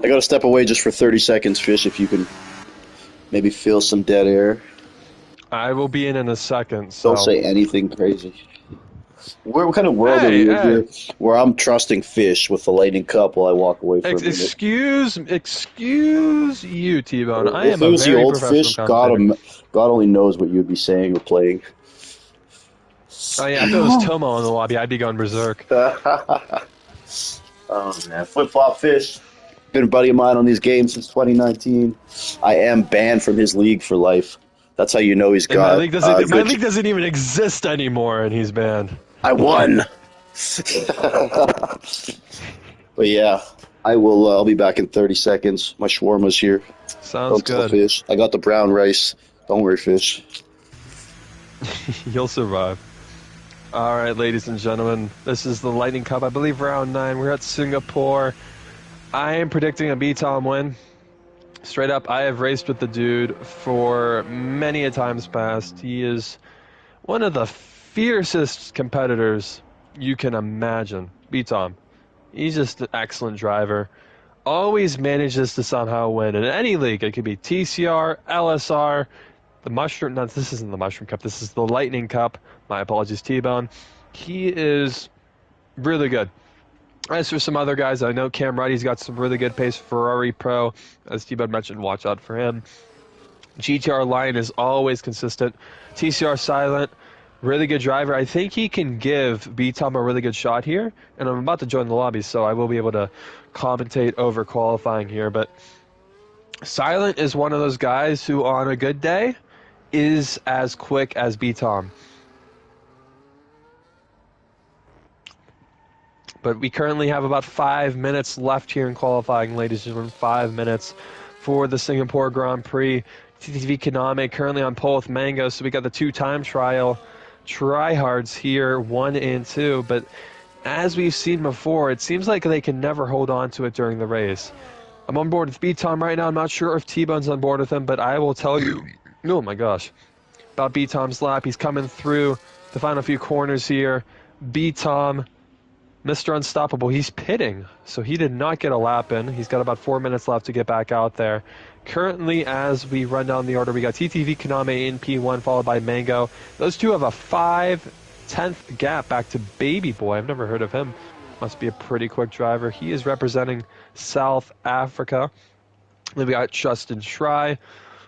I gotta step away just for 30 seconds, Fish, if you can maybe feel some dead air. I will be in a second, Don't so. say anything crazy. What kind of world are Hey, we in hey. here where I'm trusting Fish with the Lightning Cup while I walk away for a minute? Excuse you, T-Bone. I If am it a was the very old professional Fish, God, commentator. God only knows what you would be saying or playing. Oh yeah, if it was Tomo in the lobby, I'd be going berserk. Oh man, flip flop Fish. Been a buddy of mine on these games since 2019. I am banned from his league for life. That's how you know he's And my got league doesn't my good. league doesn't even exist anymore, and he's banned. I won. But yeah, I will. I'll be back in 30 seconds. My shawarma's here. Sounds Don't tell good. Fish. I got the brown rice. Don't worry, Fish. You'll survive. All right, ladies and gentlemen, this is the Lightning Cup. I believe round 9. We're at Singapore. I am predicting a B-Tom win. Straight up, I have raced with the dude for many a times past. He is one of the fiercest competitors you can imagine. B-Tom. He's just an excellent driver. Always manages to somehow win in any league. It could be TCR, LSR, the Mushroom. No, this isn't the Mushroom Cup. This is the Lightning Cup. My apologies, T-Bone. He is really good. As for some other guys, I know Cam Ruddy's got some really good pace. Ferrari Pro, as T-Bone mentioned, watch out for him. GTR Lion is always consistent. TCR Silent, really good driver. I think he can give B-Tom a really good shot here. And I'm about to join the lobby, so I will be able to commentate over qualifying here. But Silent is one of those guys who, on a good day, is as quick as B-Tom. But we currently have about 5 minutes left here in qualifying, ladies and gentlemen. 5 minutes for the Singapore Grand Prix. TTV Konami currently on pole with Mango, so we got the 2-time trial tryhards here, 1 and 2. But as we've seen before, it seems like they can never hold on to it during the race. I'm on board with B-Tom right now. I'm not sure if T-Bone's on board with him, but I will tell you, oh my gosh, about B-Tom's lap. He's coming through the final few corners here. B-Tom, Mr. Unstoppable, he's pitting, so he did not get a lap in. He's got about 4 minutes left to get back out there. Currently, as we run down the order, we got TTV Konami in P1, followed by Mango. Those two have a 5/10 gap back to Baby Boy. I've never heard of him. Must be a pretty quick driver. He is representing South Africa. Then we got Justin Schrei,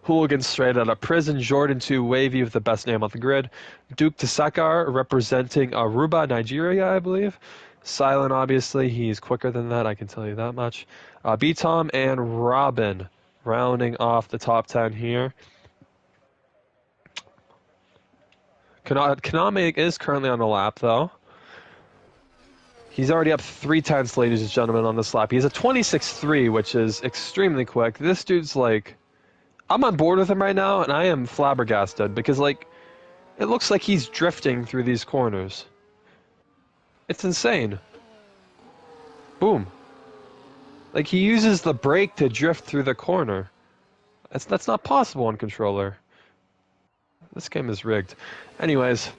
Hooligan straight out of prison. Jordan 2 Wavy with the best name on the grid. Duke Tasakar representing Aruba, Nigeria, I believe. Silent, obviously, he's quicker than that, I can tell you that much. B-Tom and Robin rounding off the top 10 here. Konami is currently on the lap, though. He's already up 3/10, ladies and gentlemen, on this lap. He's a 26.3, which is extremely quick. This dude's like... I'm on board with him right now, and I am flabbergasted, because, like, it looks like he's drifting through these corners. It's insane. Boom. Like, he uses the brake to drift through the corner. That's not possible on controller. This game is rigged. Anyways,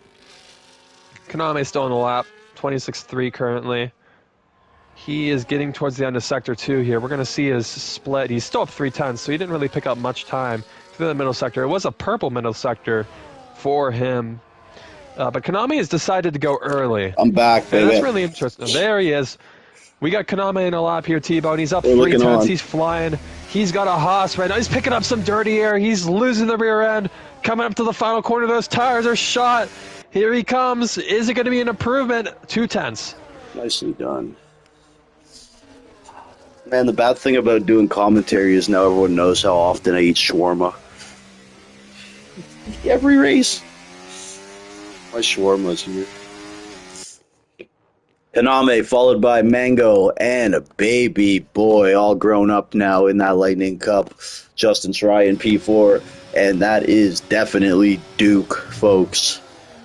Konami's still on the lap. 26.3 currently. He is getting towards the end of Sector 2 here. We're going to see his split. He's still up 3/10, so he didn't really pick up much time through the middle sector. It was a purple middle sector for him. But Konami has decided to go early. I'm back, baby. And that's really interesting. There he is. We got Konami in a lap here, T-Bone. He's up We're looking 3/10. on. He's flying. He's got a Haas right now. He's picking up some dirty air. He's losing the rear end. Coming up to the final corner. Those tires are shot. Here he comes. Is it going to be an improvement? 2/10. Nicely done. Man, the bad thing about doing commentary is now everyone knows how often I eat shawarma. Every race. My shawarma's here. Konami, followed by Mango and a Baby Boy, all grown up now in that Lightning Cup. Justin Schrei in P4, and that is definitely Duke, folks.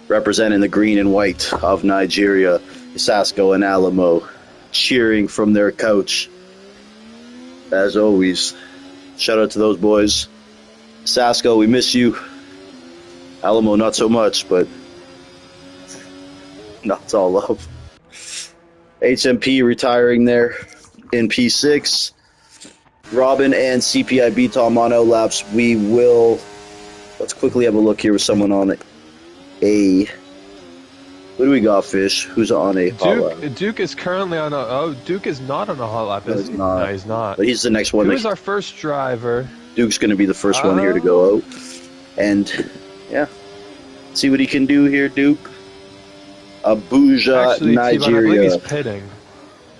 Representing the green and white of Nigeria, Sasco and Alamo, cheering from their couch. As always, shout out to those boys. Sasco, we miss you. Alamo, not so much, but no, it's all love. HMP retiring there in P6. Robin and CPI BTOM on out laps. Let's quickly have a look here with someone on a. What do we got, Fish? Who's on a hot lap? Duke is currently on a. Oh, Duke is not on a hot lap, No, is he's he? not. No, he's not. But he's the next one. Who is our first driver? Duke's going to be the first one here to go out. And, yeah. See what he can do here, Duke. Abuja, Actually, Nigeria. I believe he's pitting.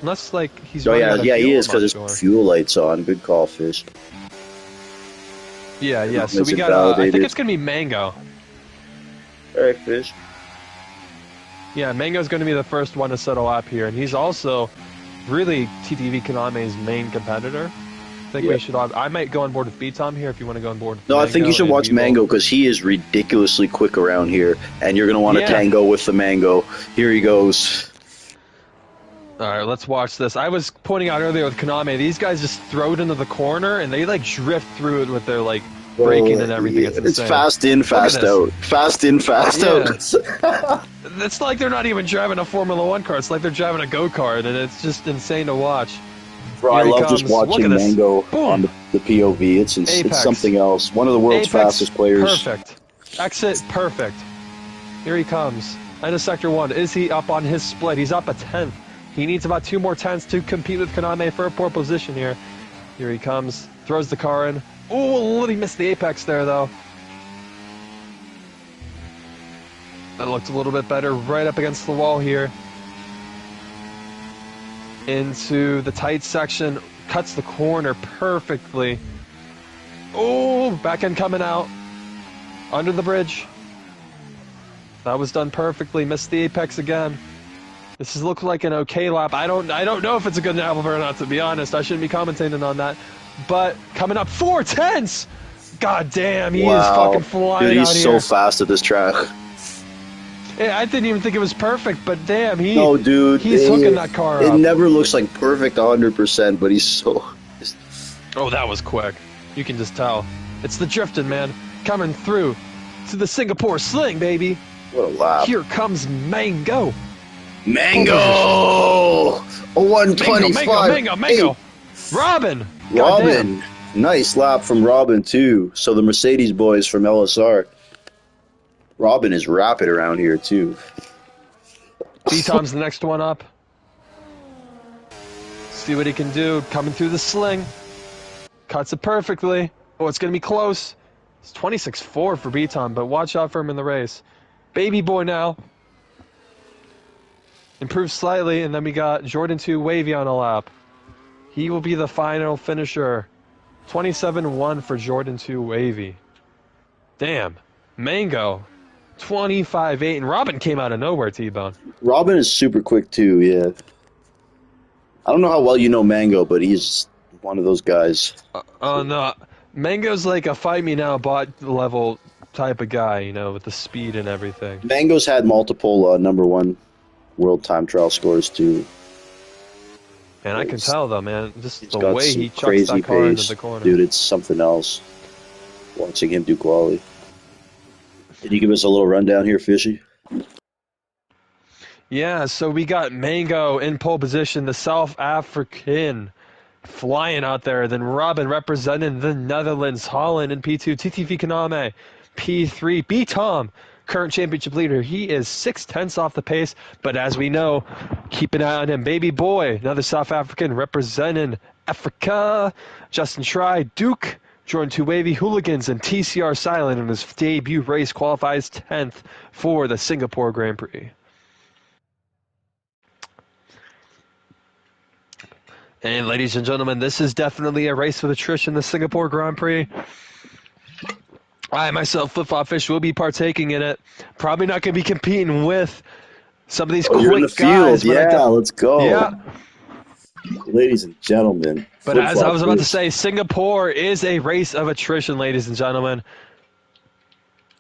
Unless, like, he's running out of fuel, he is, because his fuel light's on. Good call, Fish. Yeah, so we got, I think it's going to be Mango. Alright, Fish. Yeah, Mango's going to be the first one to settle up here, and he's also really TTV Kaname's main competitor. I think we should. I might go on board with BTOM here if you want to go on board with No, Mango, I think you should watch Mango because he is ridiculously quick around here, and you're going to want to tango with the Mango. Here he goes. All right, let's watch this. I was pointing out earlier with Kaname, these guys just throw it into the corner, and they, like, drift through it with their, like, braking and everything. It's fast in, fast out. Fast in, fast out. It's like they're not even driving a Formula One car. It's like they're driving a go-kart, and it's just insane to watch. Bro, I love just watching Mango on the POV. It's something else. One of the world's fastest players. Perfect. Exit perfect. Here he comes. Into Sector 1. Is he up on his split? He's up a 10th. He needs about 2 more tenths to compete with Kaname for a poor position here. Here he comes. Throws the car in. Oh, he missed the apex there, though. That looked a little bit better. Right up against the wall here. Into the tight section. Cuts the corner perfectly. Oh, back end coming out. Under the bridge. That was done perfectly. Missed the apex again. This looks like an okay lap. I don't know if it's a good lap or not, to be honest. I shouldn't be commentating on that. But coming up 4 tenths. God damn, he is fucking flying. Dude, he's out so here. fast at this track. Yeah, I didn't even think it was perfect, but damn, he's hooking that car up. It never looks like perfect 100%, but he's so. Oh, that was quick. You can just tell. It's the drifting, man. Coming through to the Singapore Sling, baby. What a lap. Here comes Mango. Mango! A 125. Mango. Robin! Robin! Nice lap from Robin, too. So the Mercedes boys from LSR. Robin is rapid around here, too. BTOM's the next one up. See what he can do. Coming through the sling. Cuts it perfectly. Oh, it's going to be close. It's 26-4 for BTOM, but watch out for him in the race. Baby boy now. Improved slightly, and then we got Jordan 2 Wavy on a lap. He will be the final finisher. 27-1 for Jordan 2 Wavy. Damn. Mango. 25-8, and Robin came out of nowhere, T-Bone. Robin is super quick, too, yeah. I don't know how well you know Mango, but he's one of those guys. Oh, no. Mango's like a fight me now bot level type of guy, you know, with the speed and everything. Mango's had multiple #1 world time trial scores too. And I can tell though, man, just the got way he chucks crazy that car pace. into the corner. Dude, it's something else. Watching him do quali. Can you give us a little rundown here, Fishy? Yeah, so we got Mango in pole position, the South African flying out there. Then Robin representing the Netherlands, Holland in P2, TTV Kaname, P3, BTOM, current championship leader. He is 6 tenths off the pace, but as we know, keep an eye on him. Baby boy, another South African representing Africa. Justin Schrei, Duke, Jordan 2 Wavy, Hooligans, and TCR Silent in his debut race qualifies 10th for the Singapore Grand Prix. And ladies and gentlemen, this is definitely a race with attrition, the Singapore Grand Prix. I myself, Flip Flop Fish, will be partaking in it. Probably not going to be competing with some of these quick you're in the guys. Field. Yeah, let's go. Yeah. Ladies and gentlemen. But as I was about to say, Singapore is a race of attrition, ladies and gentlemen.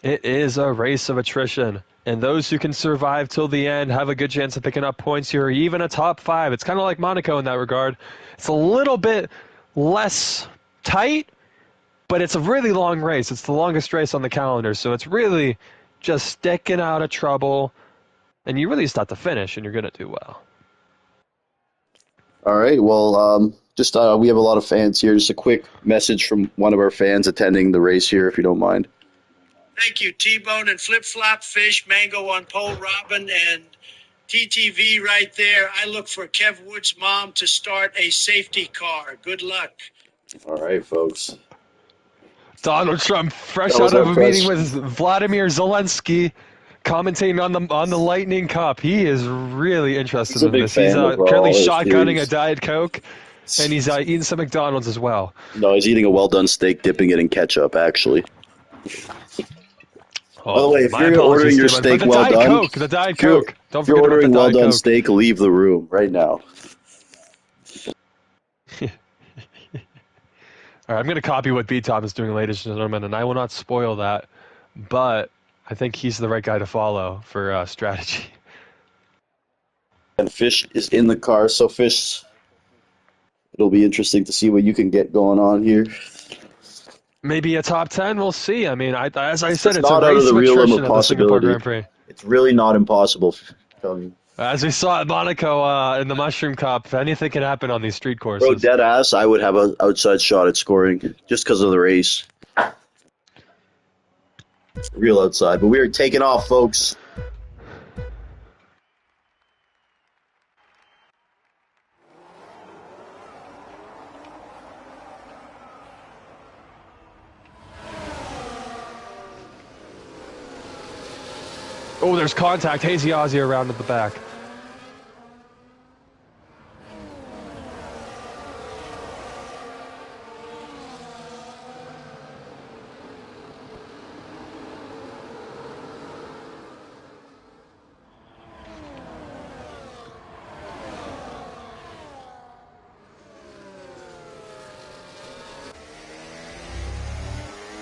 It is a race of attrition. And those who can survive till the end have a good chance of picking up points here, even a top 5. It's kind of like Monaco in that regard. It's a little bit less tight, but it's a really long race. It's the longest race on the calendar, so it's really just sticking out of trouble. And you really start to finish, and you're going to do well. All right, well, Just we have a lot of fans here. Just a quick message from one of our fans attending the race here, if you don't mind. Thank you, T-Bone and Flip Flop Fish, Mango on pole, Robin, and TTV right there. I look for Kev Wood's mom to start a safety car. Good luck. All right, folks. Donald Trump, fresh That was out of our a press- meeting with Vladimir Zelensky, commentating on the Lightning Cup. He is really interested He's a in big this. fan He's of all currently his shotgunning a theories. Diet Coke, and he's eating some McDonald's as well. No, he's eating a well-done steak, dipping it in ketchup, actually. By the way, if My you're ordering apologies, your Steven, steak but the well Diet done, Coke, the Diet Coke. Don't if you're forget about ordering the Diet well-done Coke. steak, leave the room right now. All right, I'm going to copy what B-Tom is doing, ladies and gentlemen, and I will not spoil that, but I think he's the right guy to follow for strategy. And Fish is in the car, so Fish, it'll be interesting to see what you can get going on here. Maybe a top 10, we'll see. I mean, as I said, It's it's a not out of race the of realm of attrition at the Singapore possibility. Grand Prix. It's really not impossible. Tony. As we saw at Monaco in the Mushroom Cup, anything can happen on these street Bro, courses. dead ass, I would have an outside shot at scoring just because of the race. Real outside. But we are taking off, folks. Oh, there's contact. Hazy Ozzy around at the back.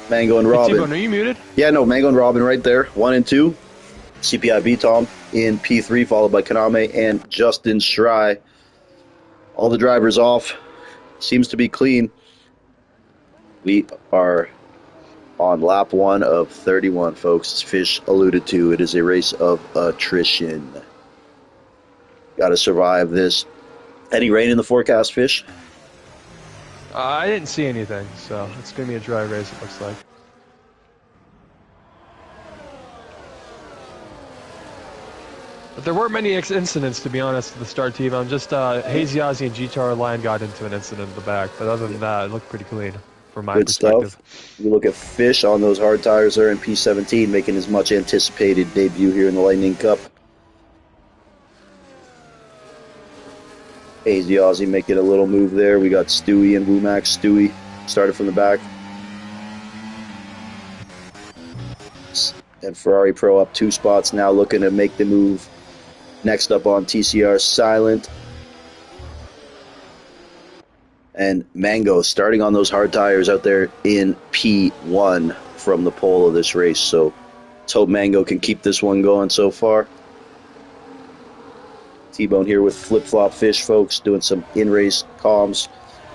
Mango and Hey, Robin. T-Bone, are you muted? Yeah, no, Mango and Robin right there. 1 and 2. CPI B-Tom in P3, followed by Kaname and Justin Schrei. All the drivers off. Seems to be clean. We are on lap 1 of 31, folks. As Fish alluded to, it is a race of attrition. Got to survive this. Any rain in the forecast, Fish? I didn't see anything, so it's going to be a dry race, it looks like. But there weren't many incidents, to be honest, at the start, T-Bone. Just Hazy Ozzy and G-Tar Lion got into an incident in the back. But other than that, it looked pretty clean from my Good perspective. stuff. You look at Fish on those hard tires there in P17, making his much anticipated debut here in the Lightning Cup. Hazy Ozzy making a little move there. We got Stewie and Woomax. Stewie started from the back. And Ferrari Pro up 2 spots now, looking to make the move. Next up on TCR, Silent. And Mango starting on those hard tires out there in P1 from the pole of this race. So let's hope Mango can keep this one going so far. T-Bone here with Flip Flop Fish, folks, doing some in-race comms.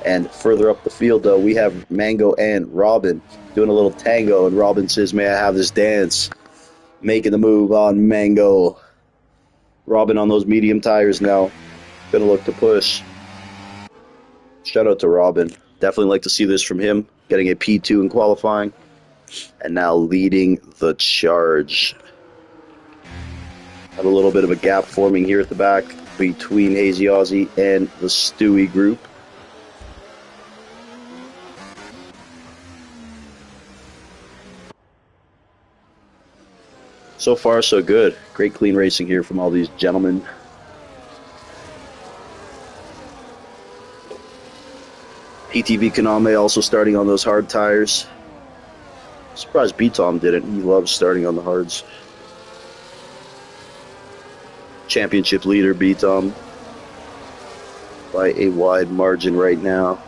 And further up the field, though, we have Mango and Robin doing a little tango. And Robin says, "May I have this dance?" Making the move on Mango. Robin on those medium tires now. Gonna look to push. Shout out to Robin. Definitely like to see this from him. Getting a P2 in qualifying. And now leading the charge. Have a little bit of a gap forming here at the back between Hazy Ozzy and the Stewie group. So far, so good. Great clean racing here from all these gentlemen. PTV Kaname also starting on those hard tires. Surprised B-Tom didn't. He loves starting on the hards. Championship leader B-Tom by a wide margin right now.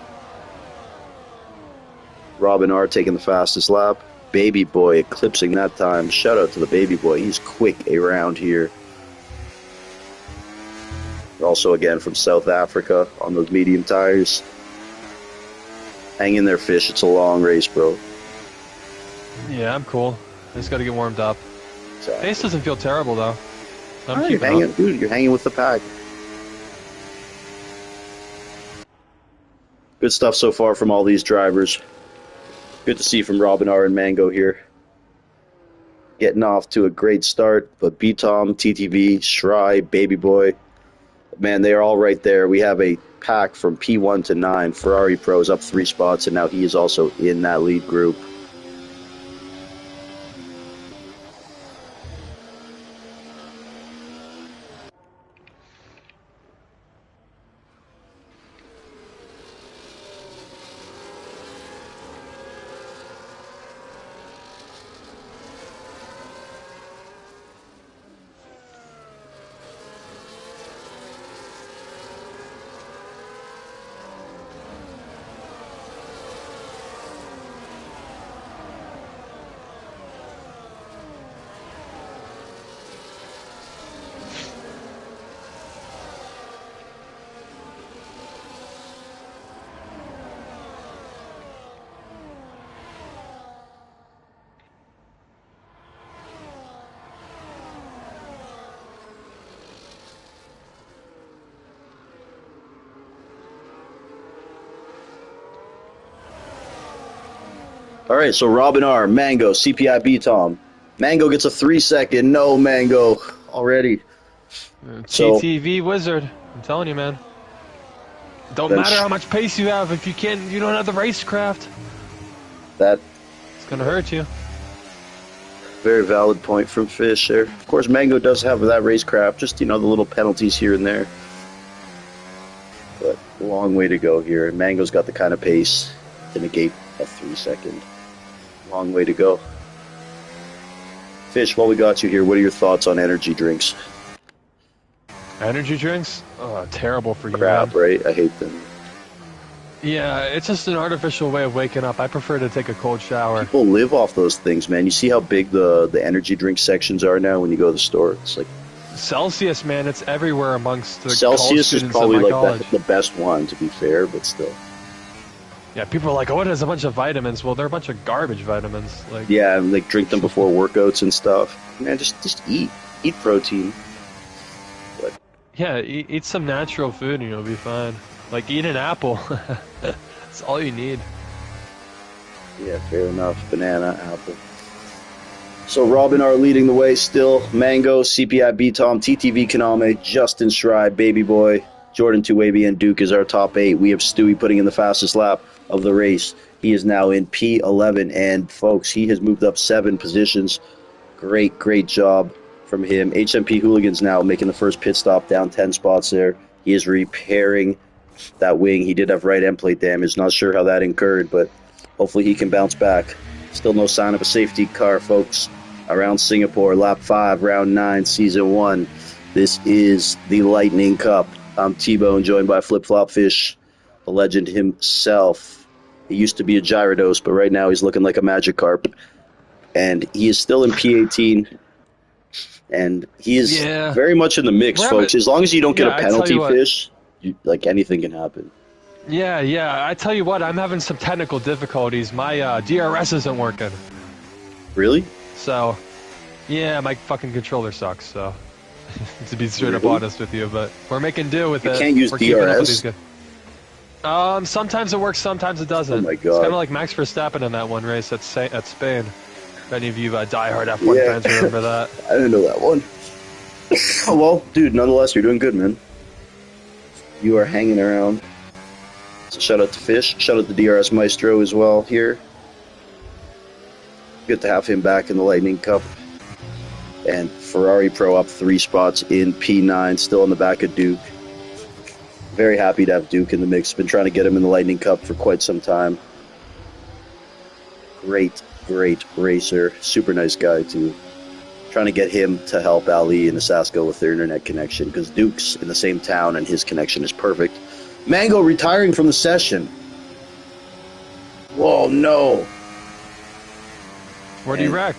Robin R taking the fastest lap. Baby Boy eclipsing that time. Shout out to the Baby Boy. He's quick around here. Also again from South Africa on those medium tires. Hang in there, Fish. It's a long race, bro. Yeah, I'm cool. I just got to get warmed up. Exactly. Pace doesn't feel terrible, though. I'm You're keeping hanging, up. dude. You're hanging with the pack. Good stuff so far from all these drivers. Good to see from Robin R and Mango here. Getting off to a great start, but B-Tom, TTV, Shry, Baby Boy, man, they are all right there. We have a pack from P1 to 9. Ferrari Pro's up 3 spots, and now he is also in that lead group. All right, so Robin R, Mango, CPI B-Tom. Mango gets a 3-second. No, Mango already. TTV Wizard. I'm telling you, man. Don't matter how much pace you have if you don't have the racecraft. It's gonna hurt you. Very valid point from Fish there. Of course, Mango does have that racecraft, just, the little penalties here and there. But a long way to go here. And Mango's got the kind of pace to negate a 3-second. Long way to go. Fish, while we got you here, what are your thoughts on energy drinks? Energy drinks? Oh, terrible for you. Crap, man. Right? I hate them. Yeah, it's just an artificial way of waking up. I prefer to take a cold shower. People live off those things, man. You see how big the energy drink sections are now when you go to the store? It's like Celsius, man, it's everywhere amongst the Celsius is probably like the best one, to be fair, but still. Yeah, people are like, oh, it has a bunch of vitamins. Well, they're a bunch of garbage vitamins. Yeah, like drink them before workouts and stuff. Man, just eat protein. But yeah, eat some natural food and you'll be fine. Like, eat an apple. That's all you need. Yeah, fair enough. Banana, apple. So Robin R leading the way still. Mango, CPI B-Tom, TTV Kaname, Justin Shry, Baby Boy, Jordan Tuwabi, and Duke is our top 8. We have Stewie putting in the fastest lap of the race. He is now in P11, and folks, he has moved up 7 positions. Great job from him. HMP Hooligans now making the first pit stop, down 10 spots there. He is repairing that wing. He did have right end plate damage. Not sure how that incurred, but hopefully he can bounce back. Still no sign of a safety car, folks. Around Singapore, lap 5, round 9, season 1. This is the Lightning Cup. I'm T-Bone, joined by Flip Flop Fish, the legend himself. He used to be a Gyarados, but right now he's looking like a Magikarp. And he is still in P18. And he is very much in the mix, folks. As long as you don't get a penalty, Fish, anything can happen. Yeah. I tell you what, I'm having some technical difficulties. My DRS isn't working. Really? So, yeah, my fucking controller sucks, so... to be straight up honest with you, but we're making do with it. You can't use DRS? Sometimes it works, sometimes it doesn't. Oh my God. It's kind of like Max Verstappen in that one race at Spain. If any of you diehard F1 fans remember that. I didn't know that one. Oh, well, dude, nonetheless, you're doing good, man. You are hanging around. So shout out to Fish. Shout out to DRS Maestro as well here. Good to have him back in the Lightning Cup. And Ferrari Pro up 3 spots in P9, still in the back of Duke. Very happy to have Duke in the mix. Been trying to get him in the Lightning Cup for quite some time. Great racer. Super nice guy, too. Trying to get him to help Ali and Asasco with their internet connection, because Duke's in the same town and his connection is perfect. Mango retiring from the session. Whoa, no. Where'd he wreck?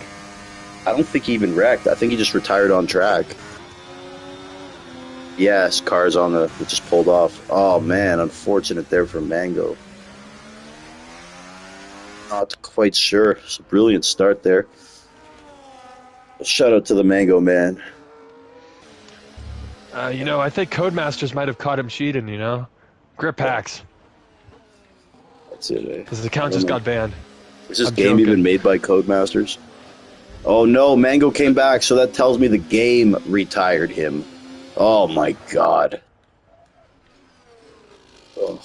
I don't think he even wrecked. I think he just retired on track. Yes, car's on it just pulled off. Oh man, unfortunate there for Mango. Not quite sure. It's a brilliant start there. Shout out to the Mango man. I think Codemasters might have caught him cheating, Grip hacks. That's it, eh? His account just got banned. Is this I'm game joking. even made by Codemasters? Oh no, Mango came back, so that tells me the game retired him. Oh my god. Oh,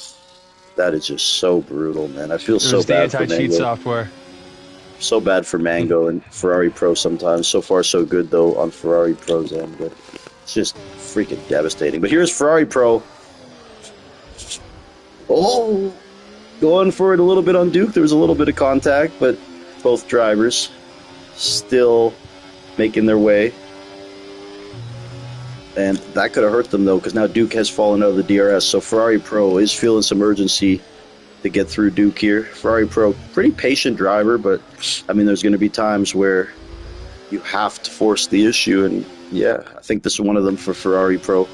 that is just so brutal, man. I feel It so was the bad for anti-cheat Mango. software. So bad for Mango and Ferrari Pro sometimes. So far, so good, though, on Ferrari Pro's end. But it's just freaking devastating. But here's Ferrari Pro. Oh! Going for it a little bit on Duke. There was a little bit of contact, but both drivers still making their way. And that could have hurt them, though, because now Duke has fallen out of the DRS. So Ferrari Pro is feeling some urgency to get through Duke here. Ferrari Pro, pretty patient driver, but I mean, there's going to be times where you have to force the issue, and yeah, I think this is one of them for Ferrari Pro.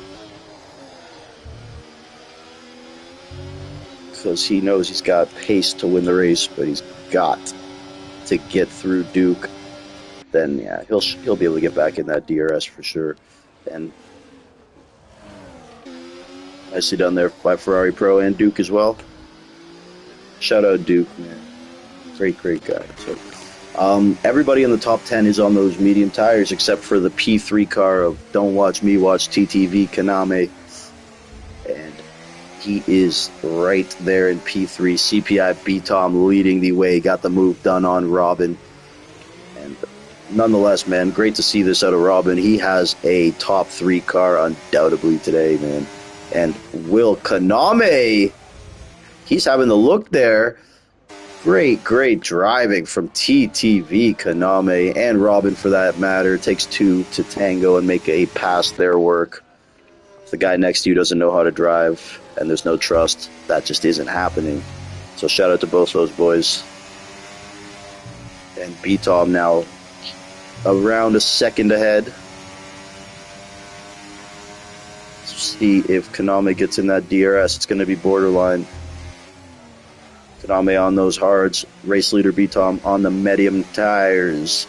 Because he knows he's got pace to win the race, but he's got to get through Duke. Then yeah, he'll be able to get back in that DRS for sure. And nicely done there by Ferrari Pro and Duke as well. Shout out Duke, man. Great guy. So, everybody in the top 10 is on those medium tires except for the P3 car of Don't Watch Me, Watch TTV Kaname. And he is right there in P3. CPI B-Tom leading the way. Got the move done on Robin. And nonetheless, man, great to see this out of Robin. He has a top 3 car undoubtedly today, man. And Will Kaname, he's having the look there. Great driving from TTV Kaname and Robin for that matter. Takes 2 to tango and make a pass there work. If the guy next to you doesn't know how to drive and there's no trust, that just isn't happening. So shout out to both those boys. And B-Tom now around a second ahead. See if Kaname gets in that DRS. It's going to be borderline. Kaname on those hards. Race leader B-Tom on the medium tires.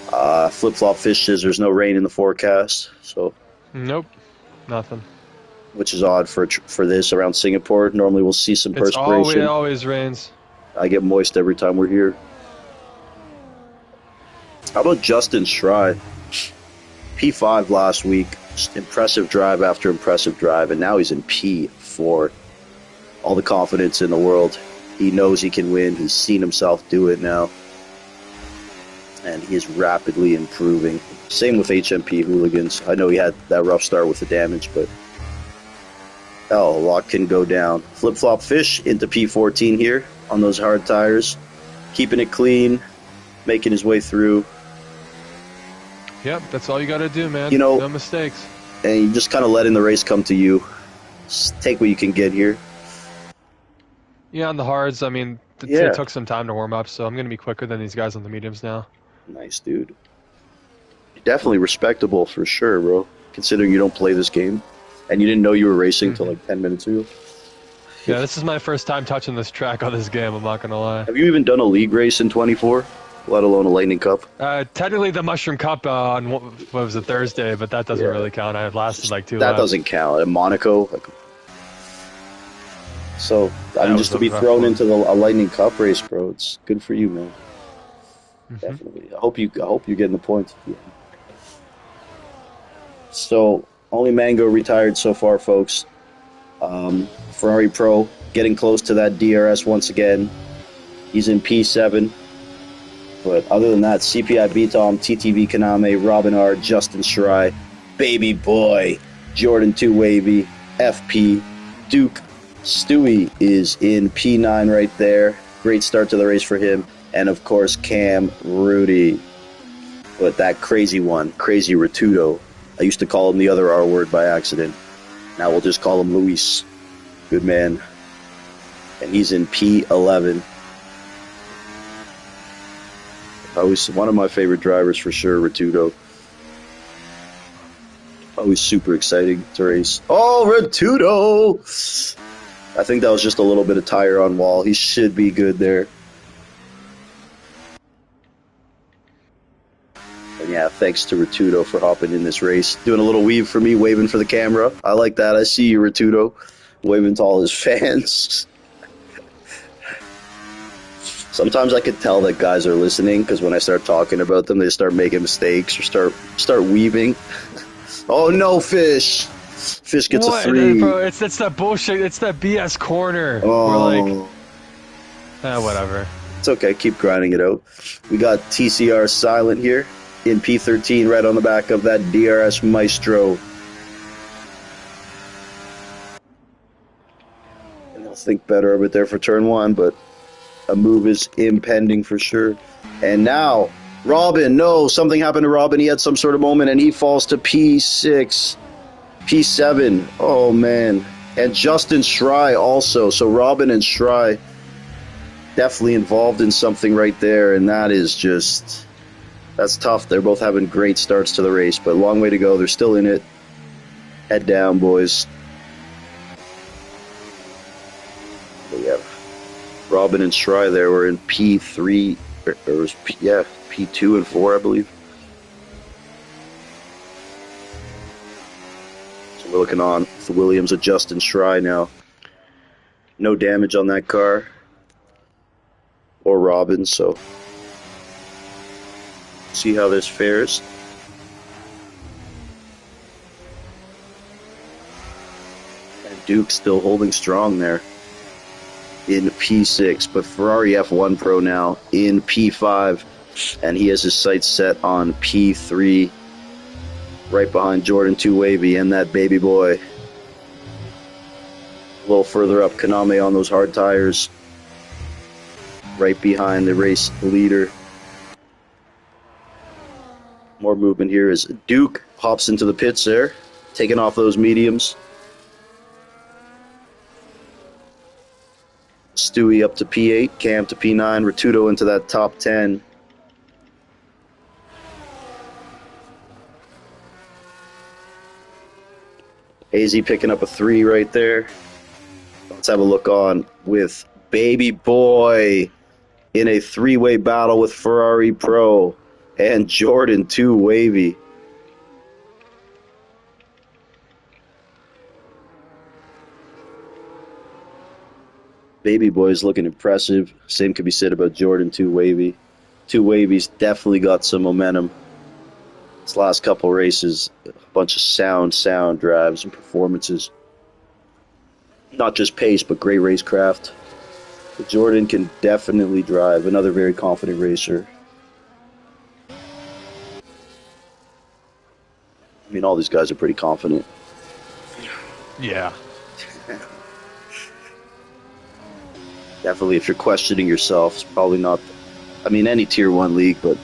Flip-flop fish scissors. No rain in the forecast. So Nope, nothing. which is odd for this around Singapore. Normally we'll see some perspiration. It always rains. I get moist every time we're here. How about Justin Schrei? P5 last week. Just impressive drive after impressive drive, and now he's in P4. All the confidence in the world. He knows he can win. He's seen himself do it now. And he is rapidly improving. Same with HMP Hooligans. I know he had that rough start with the damage, but a lot can go down. Flip-flop fish into P14 here on those hard tires. Keeping it clean, making his way through. Yep, that's all you got to do, man. You know, no mistakes. And you just kind of letting the race come to you. Just take what you can get here. Yeah, on the hards, I mean, Yeah. it took some time to warm up, so I'm going to be quicker than these guys on the mediums now. Nice, dude. Definitely respectable for sure, bro. Considering you don't play this game. And you didn't know you were racing until like 10 minutes ago. Yeah, this is my first time touching this track on this game, I'm not going to lie. Have you even done a league race in 24? Let alone a Lightning Cup? Technically the Mushroom Cup on, what was it, Thursday, but that doesn't really count. I lasted like 2 laps. That doesn't count. In Monaco. So, I mean, was just to a be rough thrown one. into a Lightning Cup race, bro, it's good for you, man. Mm-hmm. Definitely. I hope you're getting the points. Yeah. So, only Mango retired so far, folks. Ferrari Pro getting close to that DRS once again. He's in P7. But other than that, CPI B-Tom, TTV Kaname, Robin R, Justin Schrei, Baby Boy, Jordan 2 Wavy, FP, Duke, Stewie is in P9 right there. Great start to the race for him. And of course, Cam Rudy. But that crazy one, Crazy Rotudo. I used to call him the other R word by accident. Now we'll just call him Luis. Good man. And he's in P11. Always one of my favorite drivers for sure, Rotudo. Always super exciting to race. Oh, Rotudo! I think that was just a little bit of tire on wall. He should be good there. And yeah, thanks to Rotudo for hopping in this race. Doing a little weave for me, waving for the camera. I like that. I see you, Rotudo, waving to all his fans. Sometimes I could tell that guys are listening because when I start talking about them, they start making mistakes or start weaving. Oh no, Fish! Fish gets a What, 3. bro? It's that bullshit. It's that BS corner. We're like, whatever. It's okay. Keep grinding it out. We got TCR Silent here in P13 right on the back of that DRS Maestro. And they'll think better of it there for turn 1, but a move is impending for sure. And now, Robin, no, something happened to Robin. He had some sort of moment and he falls to P6, P7. Oh, man. And Justin Schrei also. So Robin and Schrei definitely involved in something right there. And that is just, that's tough. They're both having great starts to the race, but long way to go. They're still in it. Head down, boys. But yeah. Robin and Schrei there were in P3, or it was P2 and 4, I believe. So we're looking on the Williams of Justin Schrei now. No damage on that car or Robin, so see how this fares. And Duke still holding strong there in P6, but Ferrari F1 Pro now in P5, and he has his sights set on P3, right behind Jordan 2 Wavy and that baby boy. A little further up, Kaname on those hard tires, right behind the race leader. More movement here as Duke hops into the pits there, taking off those mediums. Stewie up to P8, Cam to P9, Ratudo into that top 10. AZ picking up a 3 right there. Let's have a look on with Baby Boy in a 3-way battle with Ferrari Pro and Jordan 2 Wavy. Baby Boy's looking impressive. Same could be said about Jordan 2 Wavy. 2 Wavy's definitely got some momentum. This last couple races, a bunch of sound drives and performances. Not just pace, but great racecraft. But Jordan can definitely drive. Another very confident racer. I mean, all these guys are pretty confident. Yeah. Definitely, if you're questioning yourself, it's probably not, I mean, any Tier 1 league, but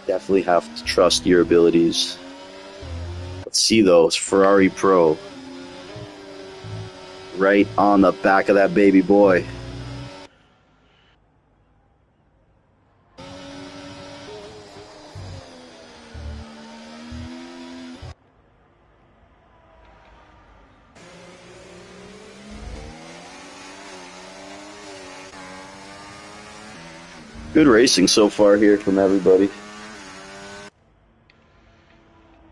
definitely have to trust your abilities. Let's see, though, it's Ferrari Pro. Right on the back of that baby boy. Good racing so far here from everybody.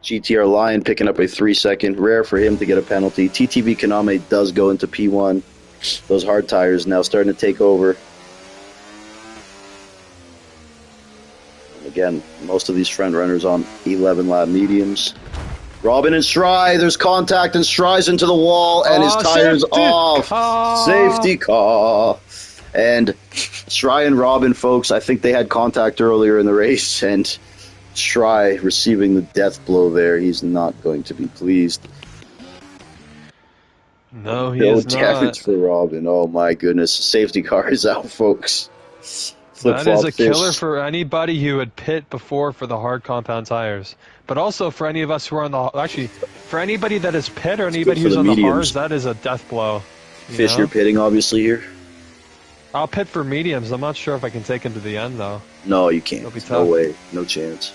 GTR Lion picking up a 3-second. Rare for him to get a penalty. TTV Kaname does go into P1. Those hard tires now starting to take over. And again, most of these front runners on 11 lap mediums. Robin and Schrei, there's contact and Schrei's into the wall and his tires off. Safety car. And Schrei and Robin, folks, I think they had contact earlier in the race, and Schrei receiving the death blow there. He's not going to be pleased. No, he is not. No damage for Robin. Oh, my goodness. Safety car is out, folks. That is a killer for anybody who would pit before for the hard compound tires. But also for any of us who are on the... Actually, for anybody that is pit or anybody who's on the hards, that is a death blow. Fish, you're pitting, obviously, here? I'll pit for mediums. I'm not sure if I can take him to the end, though. No, you can't. No way. No chance.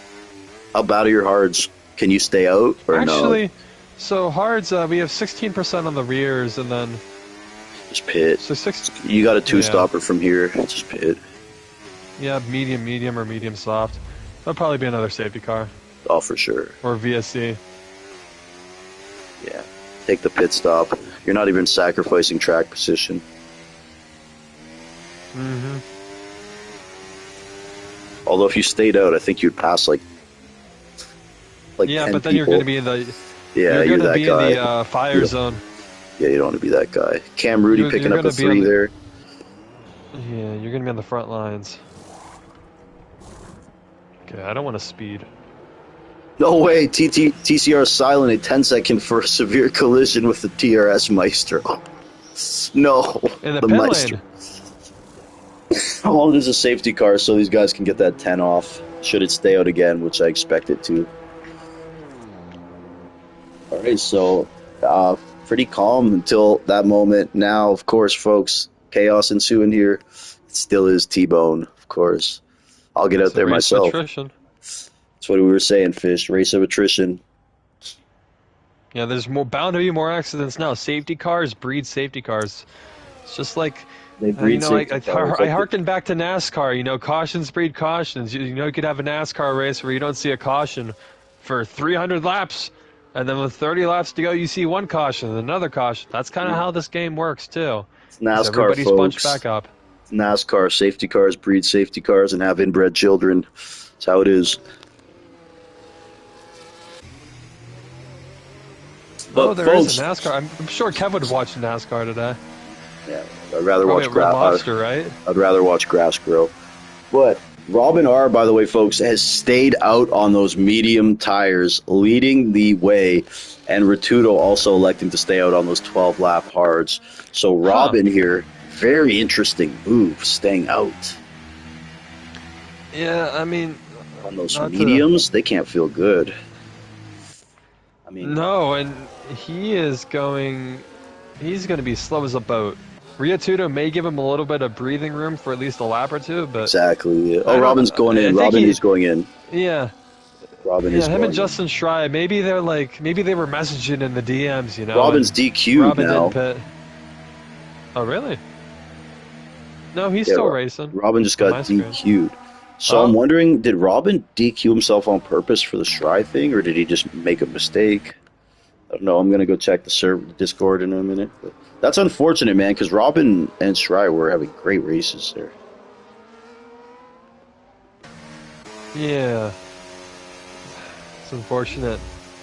How bad are your hards? Can you stay out or no? Actually, so hards, we have 16% on the rears, and then... Just pit. So you got a two-stopper from here. Just pit. Yeah, medium, or medium soft. That'll probably be another safety car. Oh, for sure. Or VSC. Yeah. Take the pit stop. You're not even sacrificing track position. Mm-hmm. Although if you stayed out, I think you'd pass like Yeah, 10 but then you're people. going to be in the Yeah, you're going to that be guy. in the fire You zone. Yeah, you don't want to be that guy. Cam Rudy You're picking up going a to be on 3 the there. yeah. You're going to be on the front lines. Okay, I don't want to speed. No way, TCR silent a 10-second for a severe collision with the DRS Maestro. No, In the the pit Maestro. lane. Oh, there's a safety car, so these guys can get that 10 off. Should it stay out again, which I expect it to. All right, so pretty calm until that moment. Now, of course, folks, chaos ensuing here. It still is T-Bone, of course. I'll get It's out a there race of myself. attrition. That's what we were saying, Fish. Race of attrition. Yeah, there's bound to be more accidents now. Safety cars breed safety cars. It's just like, They breed safety cars. I harken back to NASCAR. You know, cautions breed cautions. You know, you could have a NASCAR race where you don't see a caution for 300 laps, and then with 30 laps to go, you see one caution and another caution. That's kind of how this game works too. It's NASCAR, Everybody's folks. bunched back up. It's NASCAR. Safety cars breed safety cars and have inbred children. That's how it is. But There folks, is a NASCAR. I'm sure Kev would have watched NASCAR today. yeah, I'd rather Probably watch at Red Lobster, right? I'd rather watch grass grow. But Robin R, by the way, folks, has stayed out on those medium tires, leading the way, and Ratudo also electing to stay out on those 12-lap hards. So Robin here, very interesting move, staying out. Yeah, I mean, On those mediums, they can't feel good. I mean, no, and he's going to be slow as a boat. Riatudo may give him a little bit of breathing room for at least a lap or two, but exactly. Oh, Robin's going in. Robin is going in. Yeah. Robin is him going and Justin Schrei, maybe they were messaging in the DMs, you know. Robin's DQ'd Robin now. didn't pit. Oh, really? No, he's still racing. Robin just got DQ'd. So I'm wondering, did Robin DQ himself on purpose for the Schrei thing, or did he just make a mistake? I don't know. I'm going to go check the Discord in a minute. But that's unfortunate, man, because Robin and Schrei were having great races there. Yeah. It's unfortunate.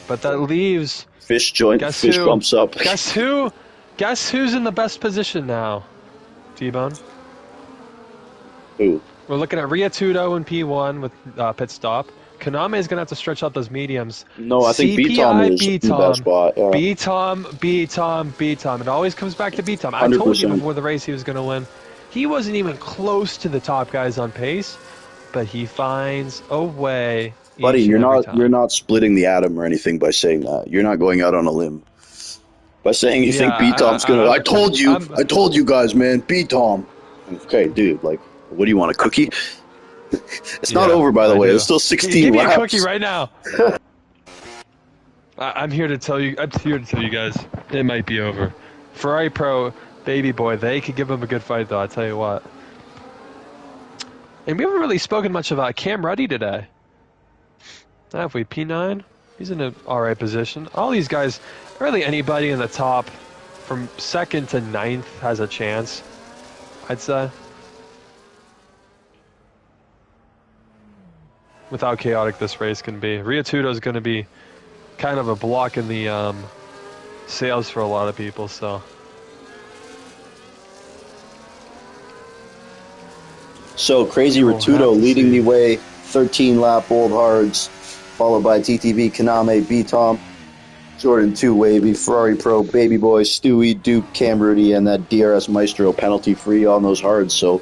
But that leaves... Fish bumps up. Guess who's in the best position now? T-Bone? Who? We're looking at Riatudo in P1 with pit stop. Konami is going to have to stretch out those mediums. No, I think B-Tom is in that spot. Yeah. B-Tom. It always comes back to B-Tom. I 100%. told you before the race he was going to win. He wasn't even close to the top guys on pace, but he finds a way. Buddy, you're not splitting the atom or anything by saying that. You're not going out on a limb. By saying you think B-Tom's going to... I told you guys, man. B-Tom. Okay, dude, like... What do you want, a cookie? It's not over, by the way. It's still 16 laps. Give me a cookie right now. I'm here to tell you. I'm here to tell you guys, it might be over. Ferrari Pro, baby boy, they could give him a good fight, though. I tell you what. And we haven't really spoken much about Cam Ruddy today. Have we? P9. He's in an alright position. All these guys, really anybody in the top, from 2nd to 9th, has a chance. I'd say. With how chaotic this race can be. Riatudo is going to be kind of a block in the sales for a lot of people, so. So, Crazy Ratudo leading the way, 13-lap Old Hards, followed by TTV, Kaname, B-Tom, Jordan 2 Wavy, Ferrari Pro, Baby Boy, Stewie, Duke, Cam Rudy, and that DRS Maestro penalty-free on those hards, so...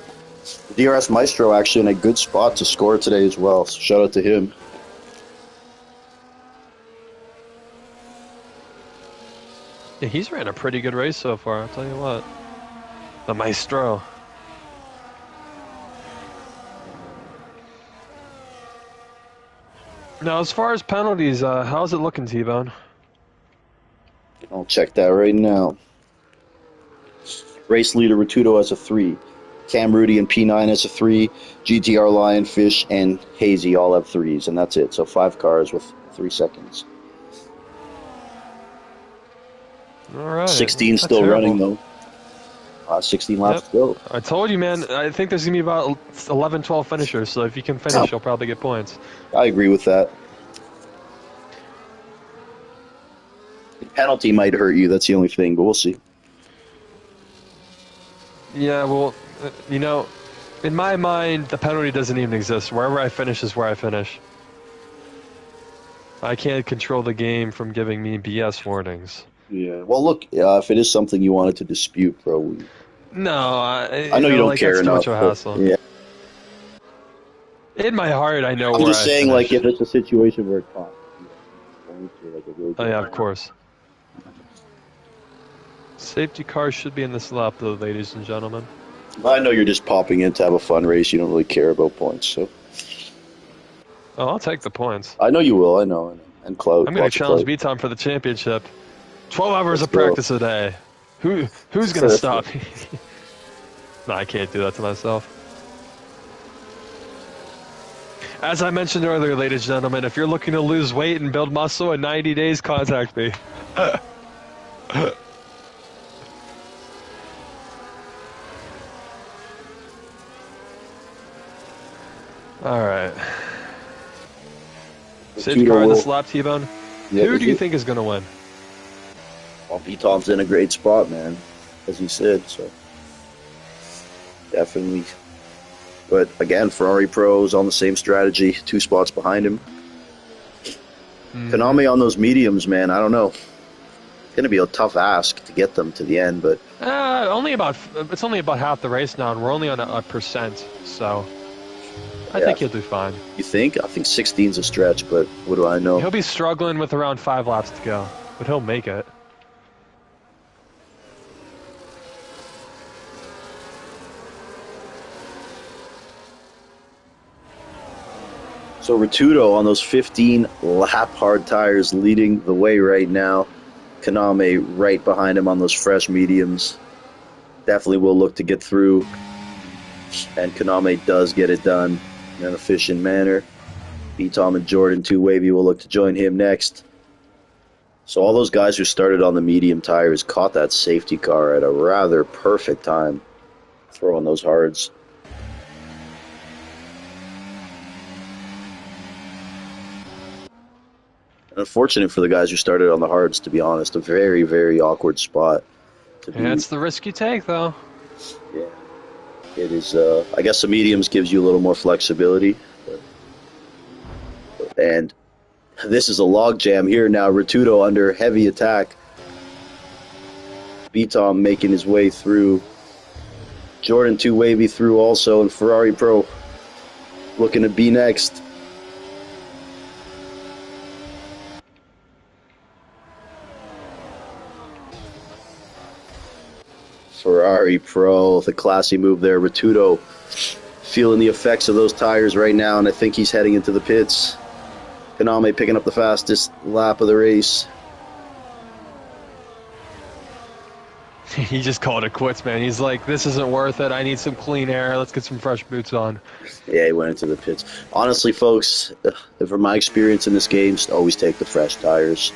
DRS Maestro actually in a good spot to score today as well, so shout out to him. Yeah, he's ran a pretty good race so far, I'll tell you what. The Maestro. Now, as far as penalties, how's it looking, T-Bone? I'll check that right now. Race leader Ratudo has a 3. Cam Rudy and P9 has a 3. GTR Lionfish and Hazy all have 3s, and that's it. So 5 cars with 3 seconds. All right. 16 still running, though. 16 laps to go. I told you, man. I think there's going to be about 11, 12 finishers, so if you can finish, you'll probably get points. I agree with that. The penalty might hurt you. That's the only thing, but we'll see. Yeah, well, you know, in my mind, the penalty doesn't even exist. Wherever I finish is where I finish. I can't control the game from giving me BS warnings. Yeah. Well, look, if it is something you wanted to dispute, bro. No, I know you don't care that's enough. Too much of a hassle. Yeah. In my heart, I know I'm where just saying, finish. like, if it's a situation where it costs you, like, a really Oh, yeah, of course. Safety cars should be in this lap, though, ladies and gentlemen. I know you're just popping in to have a fun race. You don't really care about points, so. Oh, I'll take the points. I know you will. I know. And clout. I'm going to challenge B-Tom for the championship. 12 hours of practice a day. Who's going to stop me? No, I can't do that to myself. As I mentioned earlier, ladies and gentlemen, if you're looking to lose weight and build muscle in 90 days, contact me. All right. Safety car in this lap, T-Bone. Yeah, Who do you think is going to win? Well, B-Tom's in a great spot, man, as you said, so definitely. But again, Ferrari Pro's on the same strategy, 2 spots behind him. Konami on those mediums, man, I don't know. It's going to be a tough ask to get them to the end, but... It's only about half the race now, and we're only on a percent, so... I think he'll do fine. You think? I think 16's a stretch, but what do I know? He'll be struggling with around 5 laps to go, but he'll make it. So Ritudo on those 15 lap hard tires leading the way right now. Konami right behind him on those fresh mediums. Definitely will look to get through. And Konami does get it done in an efficient manner. B-Tom and Jordan 2 Wavy will look to join him next. So all those guys who started on the medium tires caught that safety car at a rather perfect time, throwing those hards. Unfortunate for the guys who started on the hards, to be honest. A very, very awkward spot. It's the risk you take, though. Yeah. It is, I guess the mediums gives you a little more flexibility. And this is a logjam here now. Ritudo under heavy attack. B-Tom making his way through. Jordan 2 Wavy through also, and Ferrari Pro looking to be next. Ferrari Pro, the classy move there. Ritudo feeling the effects of those tires right now, and I think he's heading into the pits. Konami picking up the fastest lap of the race. He just called it quits, man. He's like, this isn't worth it. I need some clean air. Let's get some fresh boots on. Yeah, he went into the pits. Honestly, folks, from my experience in this game, just always take the fresh tires.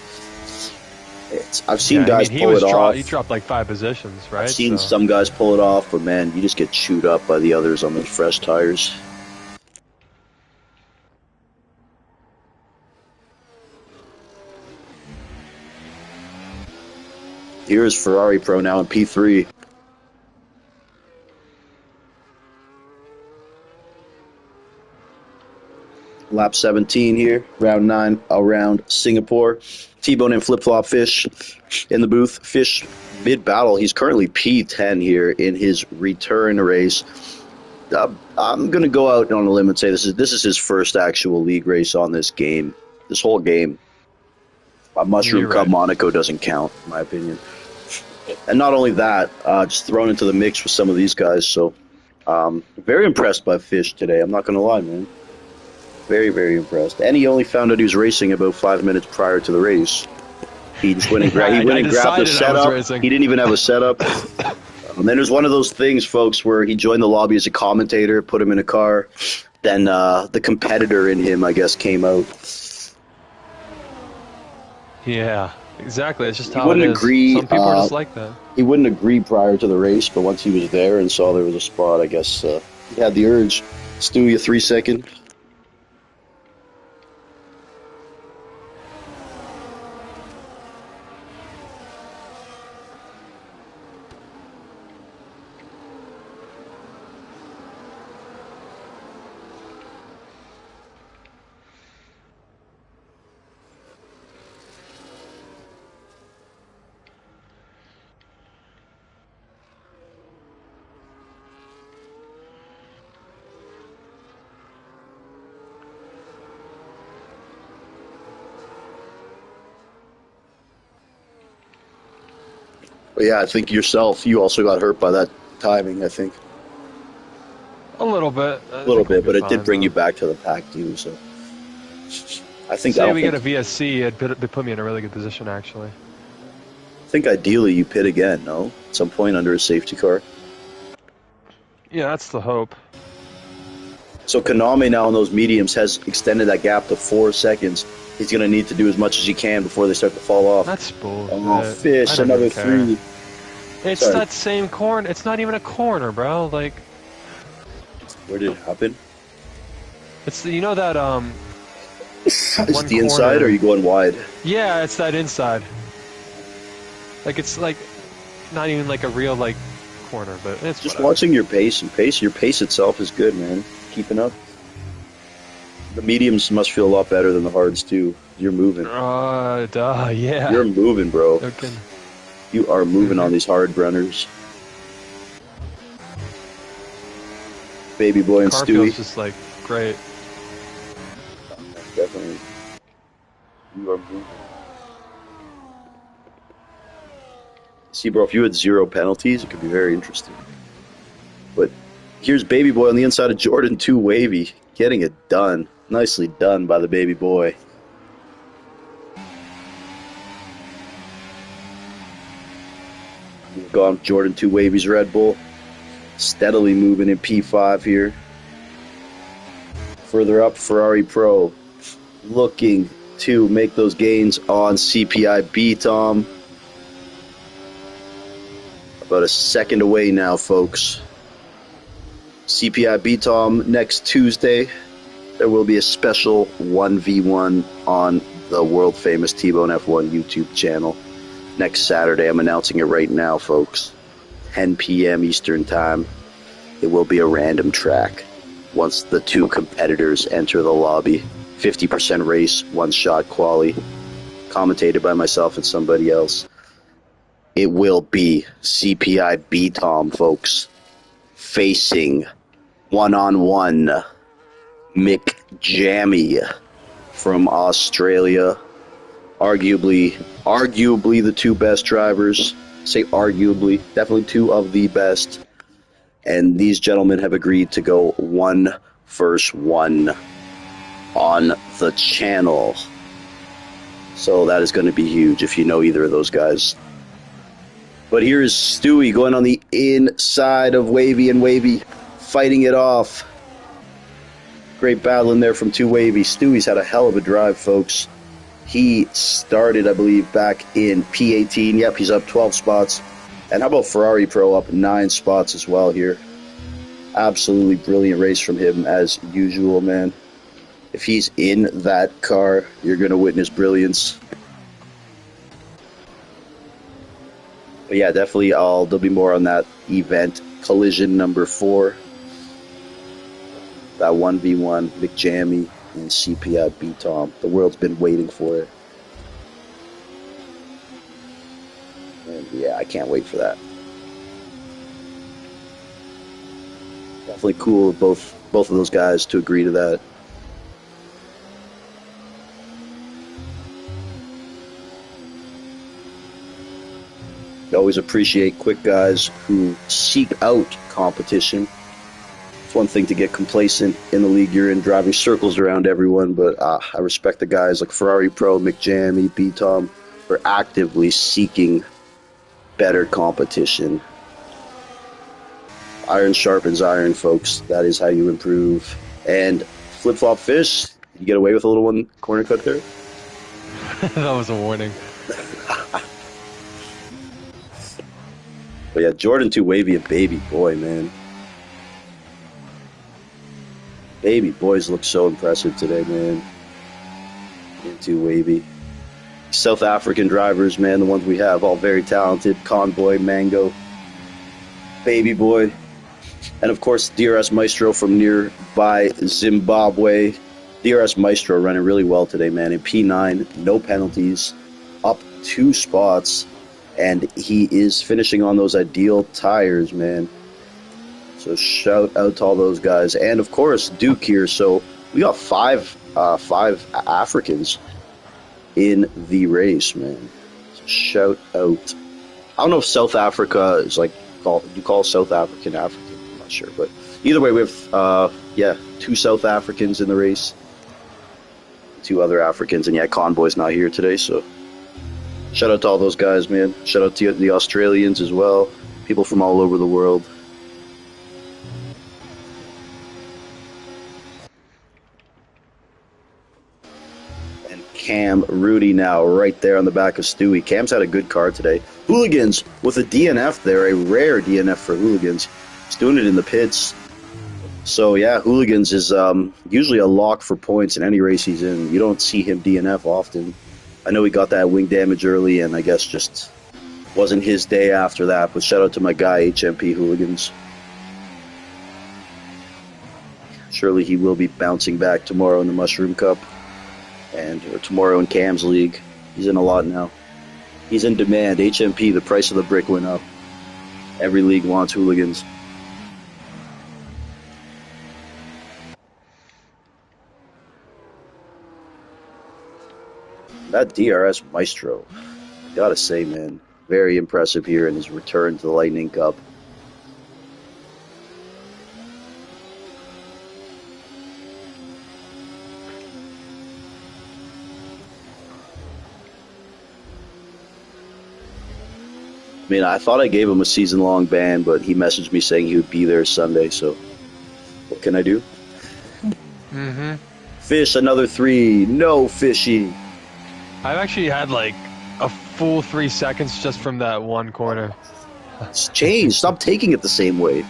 I've seen guys pull it off. He dropped like 5 positions, right? I've seen some guys pull it off, but man, you just get chewed up by the others on those fresh tires. Here's Ferrari Pro now in P3. Lap 17 here, round 9 around Singapore. T-Bone and Flip Flop Fish in the booth. Fish mid-battle. He's currently P10 here in his return race. I'm going to go out on a limb and say this is his first actual league race on this game. This whole game. Mushroom Cup Monaco doesn't count, in my opinion. And not only that, just thrown into the mix with some of these guys. So, very impressed by Fish today. I'm not going to lie, man. Very, very impressed. And he only found out he was racing about 5 minutes prior to the race. He just went and, grabbed the setup. He didn't even have a setup. And then there's one of those things, folks, where he joined the lobby as a commentator, put him in a car. Then the competitor in him, I guess, came out. Yeah. Exactly. It's just He how it wouldn't is. agree, Some people are just like that. He wouldn't agree prior to the race, but once he was there and saw there was a spot, I guess he had the urge. Stewie, a 3-second. But yeah, I think yourself, you also got hurt by that timing, I think. A little bit. A little bit, but it did bring you back to the pack, too, so. I think Say we get a VSC, it'd put me in a really good position, actually. I think ideally you pit again, no? At some point under a safety car. Yeah, that's the hope. So Konami now in those mediums has extended that gap to 4 seconds. He's going to need to do as much as he can before they start to fall off. That's bullshit. Oh, fish, another 3. It's Sorry. that same corner. It's not even a corner, bro. Like, where did it happen? It's the, you know that Is it the inside, or are you going wide? Yeah, it's that inside. Like, it's like not even like a real like corner, but it's just whatever. Watching your pace your pace itself is good, man. Keeping up. The mediums must feel a lot better than the hards too. You're moving. Yeah. You're moving, bro. Okay. You are moving on these hard runners. Baby boy and Car Stewie. feels just like great. Definitely. You are moving. See, bro, if you had 0 penalties, it could be very interesting. But here's Baby Boy on the inside of Jordan 2 Wavy, getting it done. Nicely done by the Baby Boy. We've gone Jordan 2 Wavy's Red Bull. Steadily moving in P5 here. Further up, Ferrari Pro. Looking to make those gains on CPI B-Tom. About a second away now, folks. CPI B-Tom next Tuesday. There will be a special 1v1 on the world famous T-Bone F1 YouTube channel. Next Saturday, I'm announcing it right now, folks. 10 p.m. Eastern Time. It will be a random track. Once the 2 competitors enter the lobby, 50% race, 1-shot quali, commentated by myself and somebody else. It will be CPI B-Tom, folks, facing one-on-one Mick Jammy from Australia. Arguably the 2 best drivers. Say arguably, definitely 2 of the best. And these gentlemen have agreed to go 1 versus 1 on the channel. So that is going to be huge if you know either of those guys. But here's Stewie going on the inside of Wavy, and Wavy fighting it off. Great battle in there from 2 Wavy. Stewie's had a hell of a drive, folks. He started, I believe, back in P18. Yep, he's up 12 spots. And how about Ferrari Pro up 9 spots as well here? Absolutely brilliant race from him as usual, man. If he's in that car, you're going to witness brilliance. But yeah, definitely there'll be more on that event. Collision number 4. That 1v1, McJammy and CPI B-Tom. The world's been waiting for it. And yeah, I can't wait for that. Definitely cool of both of those guys to agree to that. I always appreciate quick guys who seek out competition. It's one thing to get complacent in the league you're in, driving circles around everyone, but I respect the guys like Ferrari Pro, McJammy, B-Tom, for actively seeking better competition. Iron sharpens iron, folks. That is how you improve. And flip-flop fish, you get away with a little one corner cut there? That was a warning. But yeah, Jordan 2 Wavy, a baby boy, man. Baby boys look so impressive today, man. Into Wavy. South African drivers, man, the ones we have, all very talented. Convoy, Mango, Baby Boy. And of course, DRS Maestro from nearby Zimbabwe. DRS Maestro running really well today, man. In P9, no penalties, up 2 spots. And he is finishing on those ideal tires, man. So shout out to all those guys. And of course, Duke here. So we got five Africans in the race, man. So shout out. I don't know if South Africa is like, you call South African African? I'm not sure. But either way, we have, 2 South Africans in the race. 2 other Africans. And yeah, Convoy's not here today, so shout out to all those guys, man. Shout out to the Australians as well. People from all over the world. And Cam Rudy now right there on the back of Stewie. Cam's had a good car today. Hooligans with a DNF there, a rare DNF for Hooligans. He's doing it in the pits. So yeah, Hooligans is usually a lock for points in any race he's in. You don't see him DNF often. I know he got that wing damage early, and I guess just wasn't his day after that. But shout out to my guy, HMP Hooligans. Surely he will be bouncing back tomorrow in the Mushroom Cup, or tomorrow in Cam's League. He's in a lot now. He's in demand. HMP, the price of the brick went up. Every league wants Hooligans. That DRS Maestro, gotta say, man, very impressive here in his return to the Lightning Cup. I mean, I thought I gave him a season-long ban, but he messaged me saying he would be there Sunday, so what can I do? Mm-hmm. Fish, another 3. No, Fishy. I've actually had like a full 3 seconds just from that one corner. It's changed. Stop taking it the same way.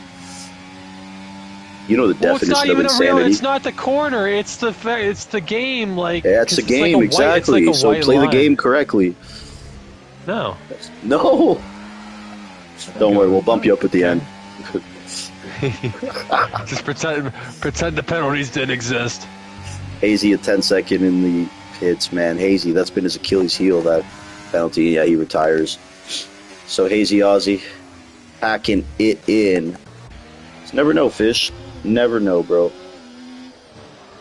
You know the definition it's not of even insanity. a real. It's not the corner. It's the game. Like yeah, it's the game like exactly. Like so play line. the game correctly. No. No. Don't worry. We'll bump you up at the end. Just pretend the penalties didn't exist. Hazy a 10-second in the pits, man. Hazy, that's been his Achilles heel, that penalty. Yeah, he retires. So Hazy Aussie packing it in. Just never know, Fish. Never know, bro.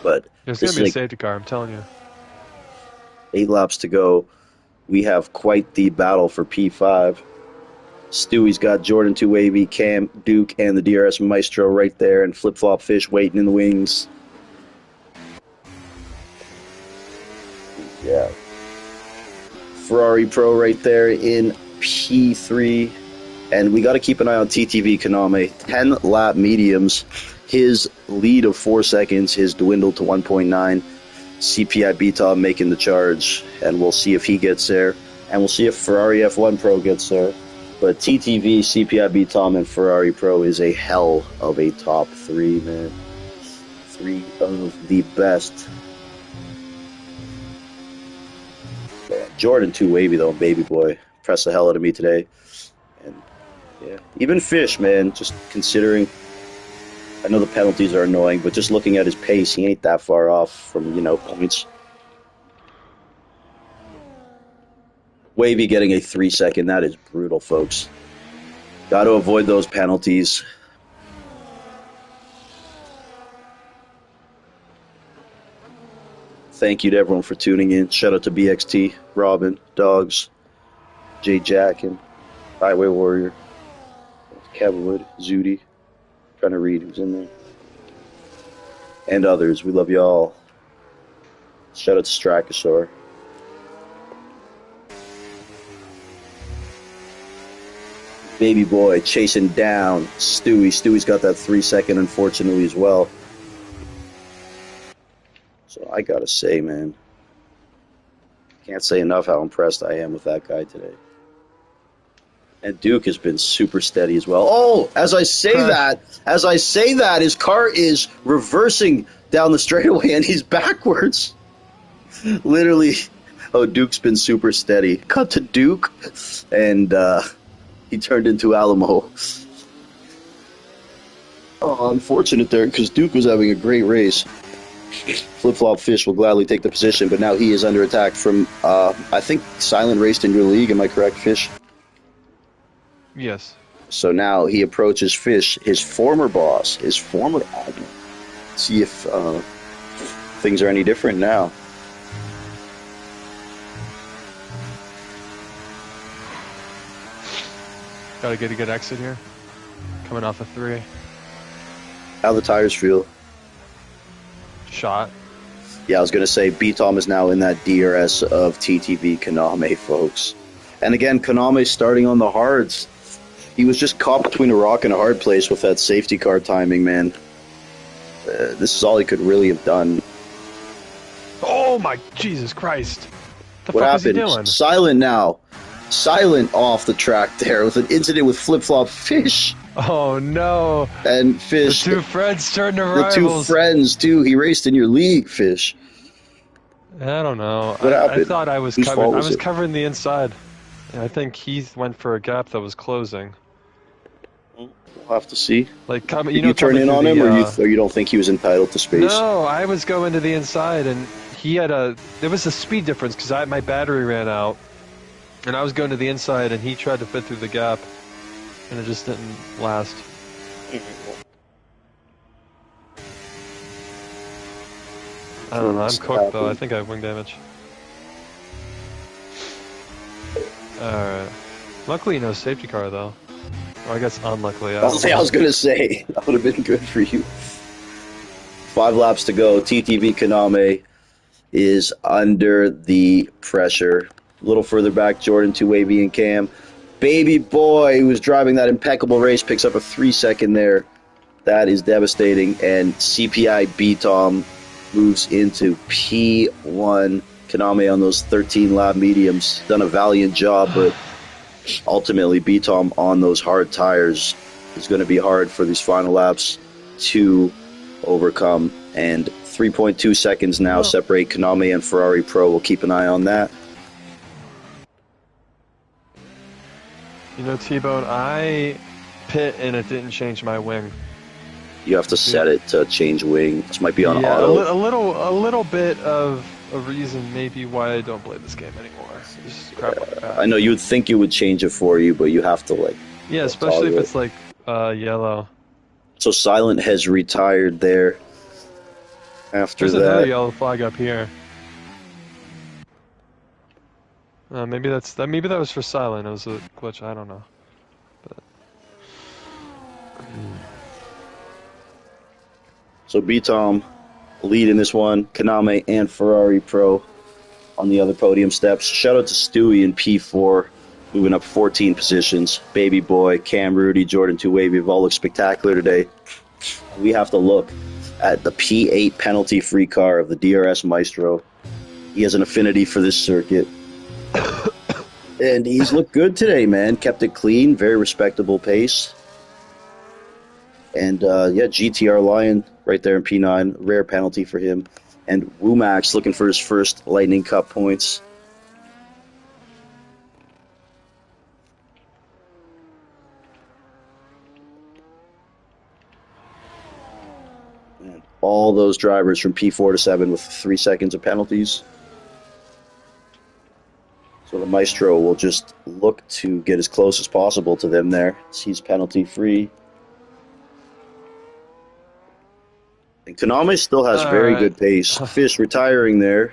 But There's this gonna be is a safety car, I'm telling you. 8 laps to go. We have quite the battle for P5. Stewie's got Jordan 2 Wavy, Cam, Duke, and the DRS Maestro right there, and Flip Flop Fish waiting in the wings. Yeah. Ferrari Pro right there in P3. And we got to keep an eye on TTV Kaname. 10 lap mediums. His lead of 4 seconds has dwindled to 1.9. CPI Beta making the charge. And we'll see if he gets there. And we'll see if Ferrari F1 Pro gets there. But TTV, CPI Beta, and Ferrari Pro is a hell of a top 3, man. 3 of the best. Jordan 2 Wavy, though, baby boy. Pressed the hell out of me today. And, yeah, even Fish, man, just considering, I know the penalties are annoying, but just looking at his pace, he ain't that far off from, points. Wavy getting a 3-second, that is brutal, folks. Got to avoid those penalties. Thank you to everyone for tuning in. Shout out to BXT, Robin, Dogs, Jay Jack, and Highway Warrior, Kevin Wood, Zudi. Trying to read who's in there. And others. We love you all. Shout out to Strakosaur. Baby boy chasing down Stewie. Stewie's got that 3-second, unfortunately, as well. So I gotta say, man, can't say enough how impressed I am with that guy today. And Duke has been super steady as well. Oh, as I say that, his car is reversing down the straightaway and he's backwards. Literally. Oh, Duke's been super steady. Cut to Duke, and he turned into Alamo. Oh, unfortunate there, because Duke was having a great race. Flip Flop Fish will gladly take the position, but now he is under attack from, I think Silent raced in your league, am I correct, Fish? Yes. So now he approaches Fish, his former boss, his former admin. See if things are any different now. Gotta get a good exit here. Coming off a 3. How the tires feel? Shot. Yeah, I was going to say B-Tom is now in that DRS of TTV Kaname, folks. And again, Kaname starting on the hards. He was just caught between a rock and a hard place with that safety car timing, man. This is all he could really have done. Oh my Jesus Christ! The What fuck happened? is he doing? Silent now. Silent off the track there with an incident with Flip Flop Fish. Oh no! And Fish. The two friends turned to the rivals. two friends, too. He raced in your league, Fish. I don't know. What I happened? thought I was Whose covering. fault I was was it? covering the inside. I think Heath went for a gap that was closing. We'll have to see. Like coming, Did you turn coming in through on the, him, or you don't think he was entitled to space? No, I was going to the inside, and he had there was a speed difference because my battery ran out, and I was going to the inside, and he tried to fit through the gap, and it just didn't last. I don't know. I'm cooked though. I think I have wing damage. Alright. Luckily, no safety car though. Or I guess unluckily. I was going to say, that would have been good for you. 5 laps to go. TTV Kaname is under the pressure. A little further back, Jordan, 2AV and Cam. Baby boy, who was driving that impeccable race, picks up a 3-second there. That is devastating. And CPI B-Tom moves into P1. Kaname on those 13-lap mediums. Done a valiant job, but ultimately B-Tom on those hard tires is going to be hard for these final laps to overcome. And 3.2 seconds now separate Kaname and Ferrari Pro. We'll keep an eye on that. You know, T-Bone, I pit and it didn't change my wing. You have to set it to change wing. This might be on auto. A little bit of a reason maybe why I don't play this game anymore. Just crap like that. I know you would think it would change it for you, but you have to Yeah, especially if it's like yellow. So Silent has retired there. After There's that, another yellow flag up here. Maybe that was for Silent. It was a glitch. I don't know. But so B-Tom lead in this one. Kaname and Ferrari Pro on the other podium steps. Shout out to Stewie in P4, moving up 14 positions. Baby Boy, Cam Rudy, Jordan 2Wavy have all looked spectacular today. We have to look at the P8 penalty-free car of the DRS Maestro. He has an affinity for this circuit. And he's looked good today, man. Kept it clean, very respectable pace. And, GTR Lion right there in P9. Rare penalty for him. And Woomax looking for his first Lightning Cup points. And all those drivers from P4 to 7 with 3 seconds of penalties. So the Maestro will just look to get as close as possible to them there. He's penalty free. And Kaname still has very good pace. Fish retiring there.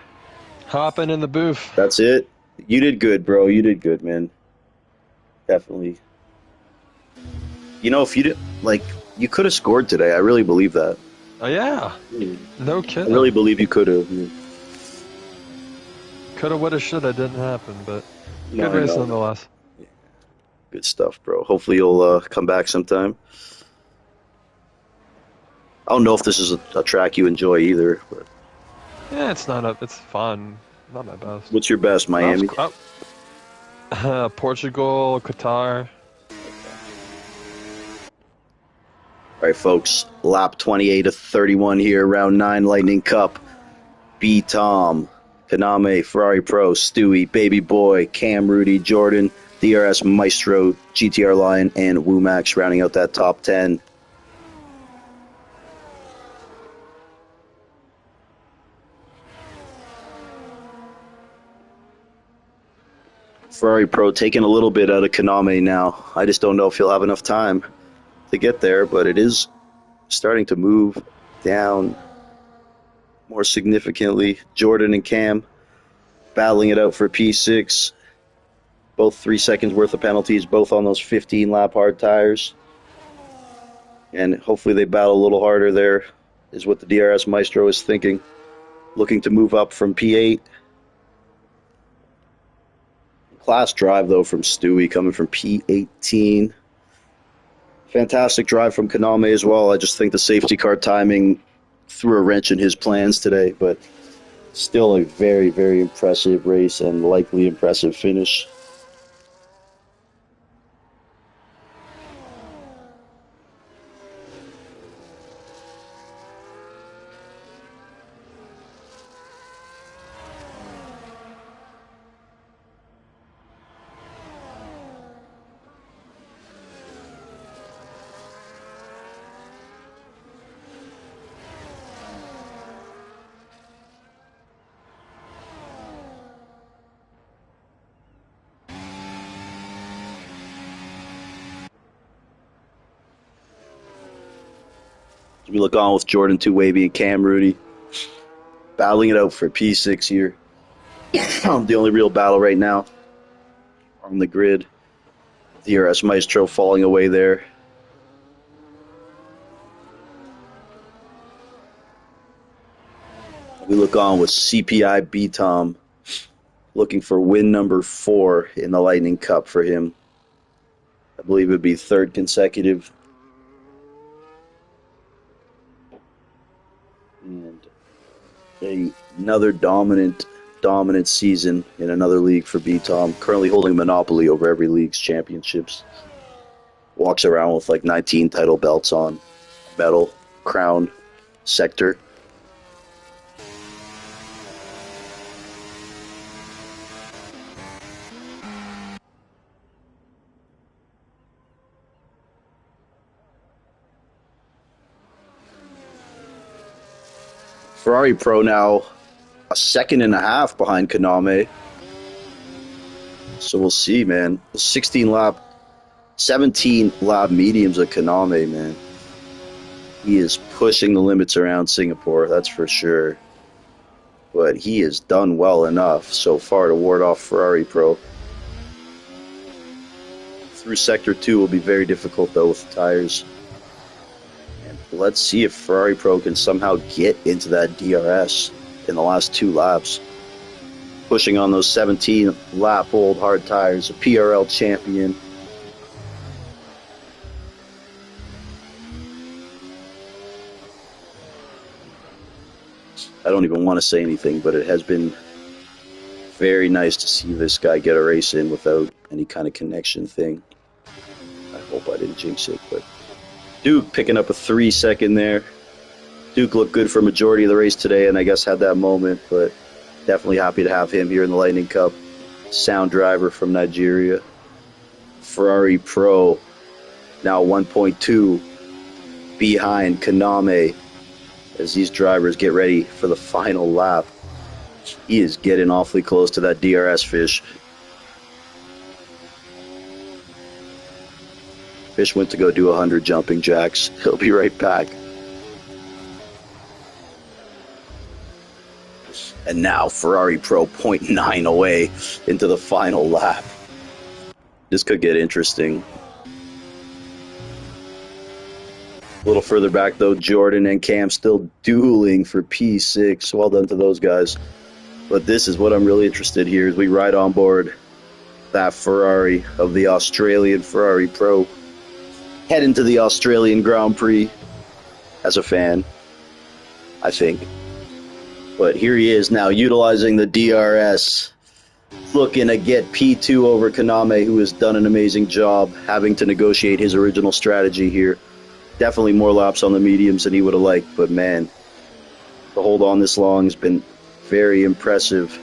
hopping in the booth. That's it. You did good, bro. You did good, man. Definitely. You know, if you didn't, you could have scored today. I really believe that. Oh yeah. No I kidding. really believe you could have. Coulda, woulda, shoulda. Didn't happen, but No, good race no. nonetheless. Good stuff, bro. Hopefully you'll come back sometime. I don't know if this is a track you enjoy either. But Yeah, it's fun. Not my best. what's your best, Miami? Portugal, Qatar. right, folks. Lap 28 of 31 here, round 9 Lightning Cup. B. Tom, Kaname, Ferrari Pro, Stewie, Baby Boy, Cam, Rudy, Jordan, DRS Maestro, GTR Lion, and Woomax rounding out that top 10. Ferrari Pro taking a little bit out of Kaname now. I just don't know if he'll have enough time to get there, but it is starting to move down more significantly. Jordan and Cam battling it out for P6. Both 3 seconds worth of penalties, both on those 15-lap hard tires. And hopefully they battle a little harder there, is what the DRS Maestro is thinking. Looking to move up from P8. Class drive, though, from Stewie, coming from P18. Fantastic drive from Kaname as well. I just think the safety car timing threw a wrench in his plans today, but still a very, very impressive race and likely impressive finish. We look on with Jordan 2 Wavy and Cam Rudy battling it out for P6 here. The only real battle right now on the grid. DRS Maestro falling away there. We look on with CPI B-Tom looking for win number 4 in the Lightning Cup for him. I believe it would be 3rd consecutive. And another dominant season in another league for B-Tom. Currently holding monopoly over every league's championships. Walks around with like 19 title belts on. Medal, crown, sector. Ferrari Pro now a 2.5 behind Kaname. So we'll see, man. 17 lap mediums of Kaname, man. He is pushing the limits around Singapore, that's for sure. But he has done well enough so far to ward off Ferrari Pro. Through Sector 2 will be very difficult, though, with the tires. Let's see if Ferrari Pro can somehow get into that DRS in the last 2 laps. Pushing on those 17-lap old hard tires, a PRL champion. I don't even want to say anything, but it has been very nice to see this guy get a race in without any kind of connection thing. I hope I didn't jinx it, but Duke picking up a 3-second there. Duke looked good for a majority of the race today, and I guess had that moment, but definitely happy to have him here in the Lightning Cup. Sound driver from Nigeria. Ferrari Pro now 1.2 behind Kaname as these drivers get ready for the final lap. He is getting awfully close to that DRS fish. Fish went to go do 100 jumping jacks. He'll be right back. And now Ferrari Pro 0.9 away into the final lap. This could get interesting. A little further back, though, Jordan and Cam still dueling for P6. Well done to those guys. But this is what I'm really interested here as we ride on board that Ferrari of the Australian Ferrari Pro. Head into the Australian Grand Prix as a fan, I think. But here he is now utilizing the DRS, looking to get P2 over Kaname, who has done an amazing job having to negotiate his original strategy here. Definitely more laps on the mediums than he would have liked, but man, to hold on this long has been very impressive.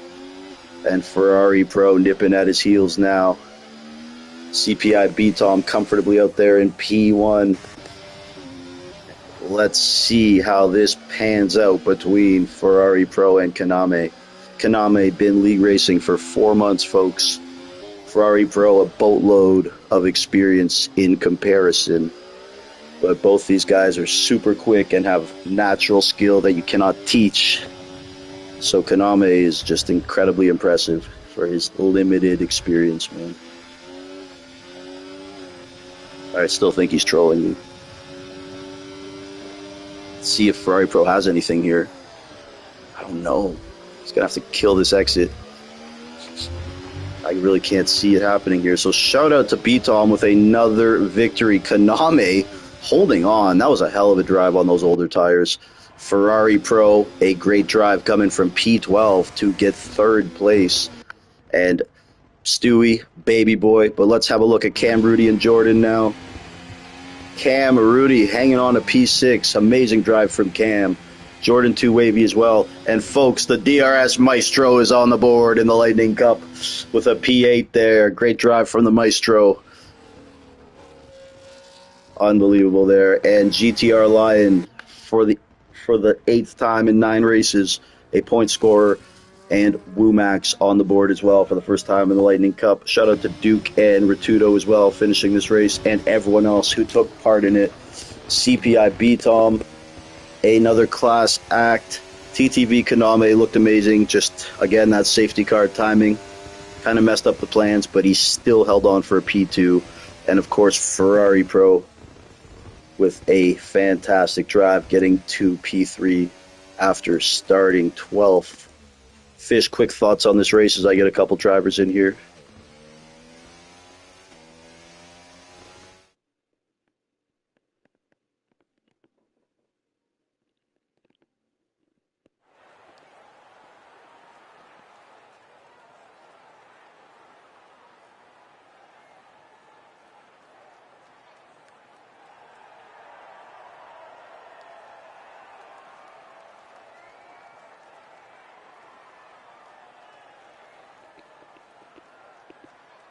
And Ferrari Pro nipping at his heels now. CPI B-Tom comfortably out there in P1. Let's see how this pans out between Ferrari Pro and Kaname. Kaname been league racing for 4 months, folks. Ferrari Pro a boatload of experience in comparison. But both these guys are super quick and have natural skill that you cannot teach. So Kaname is just incredibly impressive for his limited experience, man. I still think he's trolling you. Let's see if Ferrari Pro has anything here. I don't know. He's going to have to kill this exit. I really can't see it happening here. So shout out to B-Tom with another victory. Kaname holding on. That was a hell of a drive on those older tires. Ferrari Pro, a great drive coming from P12 to get third place. And Stewie, baby boy. But let's have a look at Cam, Rudy, and Jordan now. Cam, Rudy hanging on to P6. Amazing drive from Cam. Jordan 2 wavy as well. And folks, the DRS Maestro is on the board in the Lightning Cup with a P8 there. Great drive from the Maestro. Unbelievable there. And GTR Lion for the 8th time in 9 races, a point scorer. And Woomax on the board as well for the first time in the Lightning Cup. Shout out to Duke and Ritudo as well finishing this race, and everyone else who took part in it. CPI B-Tom, another class act. TTV Kaname looked amazing. Just, again, that safety car timing kind of messed up the plans, but he still held on for a P2. And, of course, Ferrari Pro with a fantastic drive, getting to P3 after starting 12th. Fish, quick thoughts on this race as I get a couple drivers in here.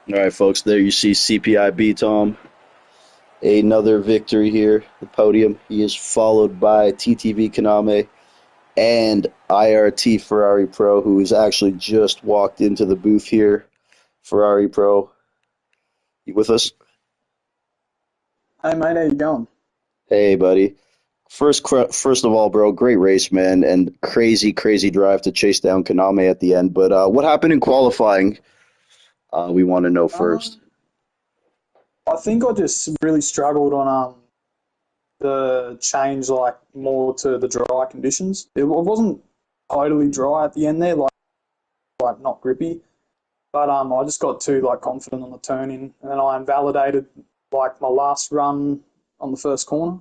All right, folks, there you see CPI B-Tom. Another victory here, the podium. He is followed by TTV Kaname and IRT Ferrari Pro, who has actually just walked into the booth here. Ferrari Pro, you with us? Hey, mate, how you going? Hey, buddy. First of all, bro, great race, man, and crazy drive to chase down Kaname at the end. But what happened in qualifying? We want to know first. I think I just really struggled on the change, like, more to the dry conditions. It wasn't totally dry at the end there, like not grippy. But I just got too confident on the turn in, and then I invalidated my last run on the first corner.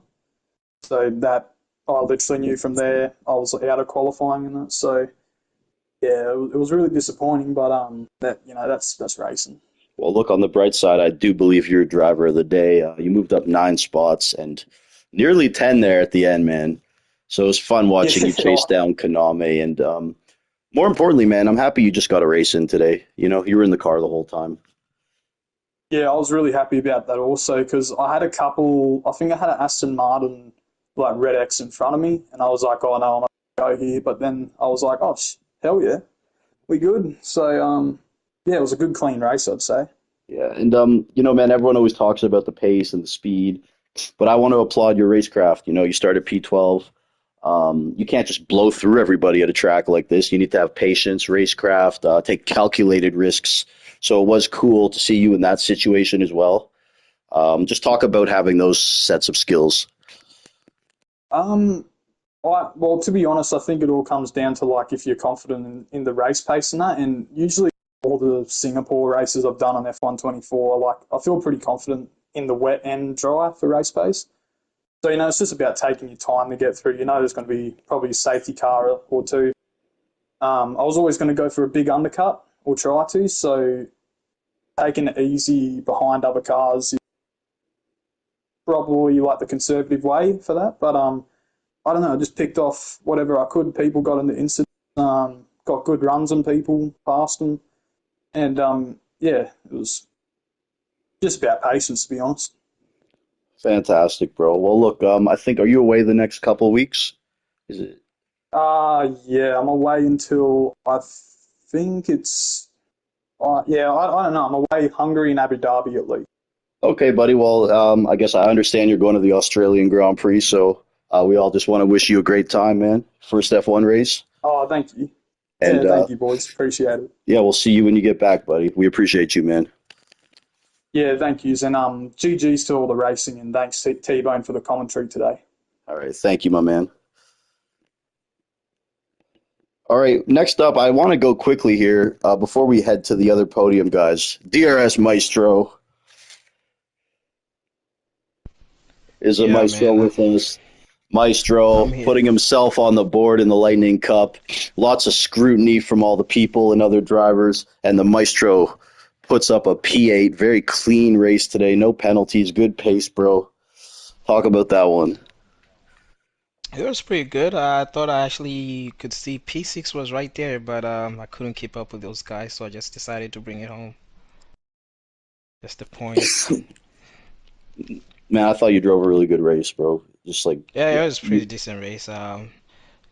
So that I literally knew from there I was out of qualifying in that. So yeah, it was really disappointing, but that's racing. Well, look, on the bright side, I do believe you're driver of the day. You moved up 9 spots and nearly 10 there at the end, man. So it was fun watching you chase down Kaname. And more importantly, man, I'm happy you just got a race in today. You were in the car the whole time. Yeah, I was really happy about that also because I had I think I had an Aston Martin Red X in front of me, and I was like, oh no, I'm going to go here. But then I was like, oh, hell yeah, we good. So, yeah, it was a good, clean race, I'd say. Yeah, and, man, everyone always talks about the pace and the speed, but I want to applaud your racecraft. You started P12. You can't just blow through everybody at a track like this. You need to have patience, racecraft, take calculated risks. So it was cool to see you in that situation as well. Just talk about having those sets of skills. Well, to be honest, I think it all comes down to if you're confident in the race pace and that. And usually all the Singapore races I've done on F124, I feel pretty confident in the wet and dry for race pace. So, it's just about taking your time to get through. There's going to be probably a safety car or two. I was always going to go for a big undercut or try to. So taking it easy behind other cars probably like the conservative way for that. But I don't know. I just picked off whatever I could. People got into incidents, got good runs on people, passed them, and yeah, it was just about patience, to be honest. Fantastic, bro. Well, look, I think are you away the next couple of weeks? Is it Yeah, I'm away until I think it's yeah, I don't know. I'm away Hungary and Abu Dhabi at least. okay, buddy? Well, I guess I understand you're going to the Australian Grand Prix, so we all just want to wish you a great time, man. First F1 race, Oh, thank you. and Yeah, thank you, boys. Appreciate it. yeah, we'll see you when you get back, buddy. We appreciate you, man. Yeah, thank yous. And GG's to all the racing, and thanks to T-Bone for the commentary today. All right, thank you, my man. All right, next up, I want to go quickly here before we head to the other podium, guys. DRS Maestro is a Yeah, Maestro man. with us. Maestro I'm here. putting himself on the board in the Lightning Cup. Lots of scrutiny from all the people and other drivers, and the Maestro puts up a P8. Very clean race today. No penalties. Good pace, bro. Talk about that one. It was pretty good. I thought I actually could see P6 was right there, but I couldn't keep up with those guys, so I just decided to bring it home. That's the points. Man, I thought you drove a really good race, bro. Just like, Yeah, it was a you- pretty decent race.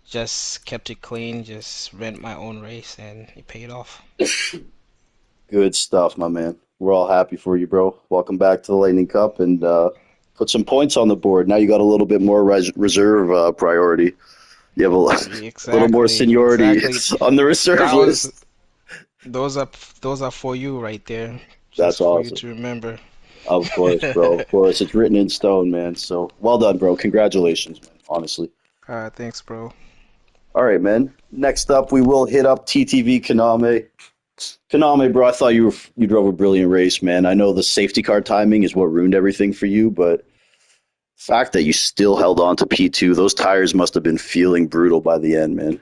Just kept it clean, just ran my own race, and it paid off. good stuff, my man. We're all happy for you, bro. Welcome back to the Lightning Cup and put some points on the board. Now you got a little bit more reserve priority. You have a little more Exactly, seniority exactly. on the reserve That list. was those are those are for you right there, That's just for you awesome. to remember. Of course, bro. Of course. It's written in stone, man. So well done, bro. Congratulations, man. Honestly. Thanks, bro. All right, man. Next up, we will hit up TTV Kaname. Kaname, bro, I thought you drove a brilliant race, man. I know the safety car timing is what ruined everything for you, but the fact that you still held on to P2, those tires must have been feeling brutal by the end, man.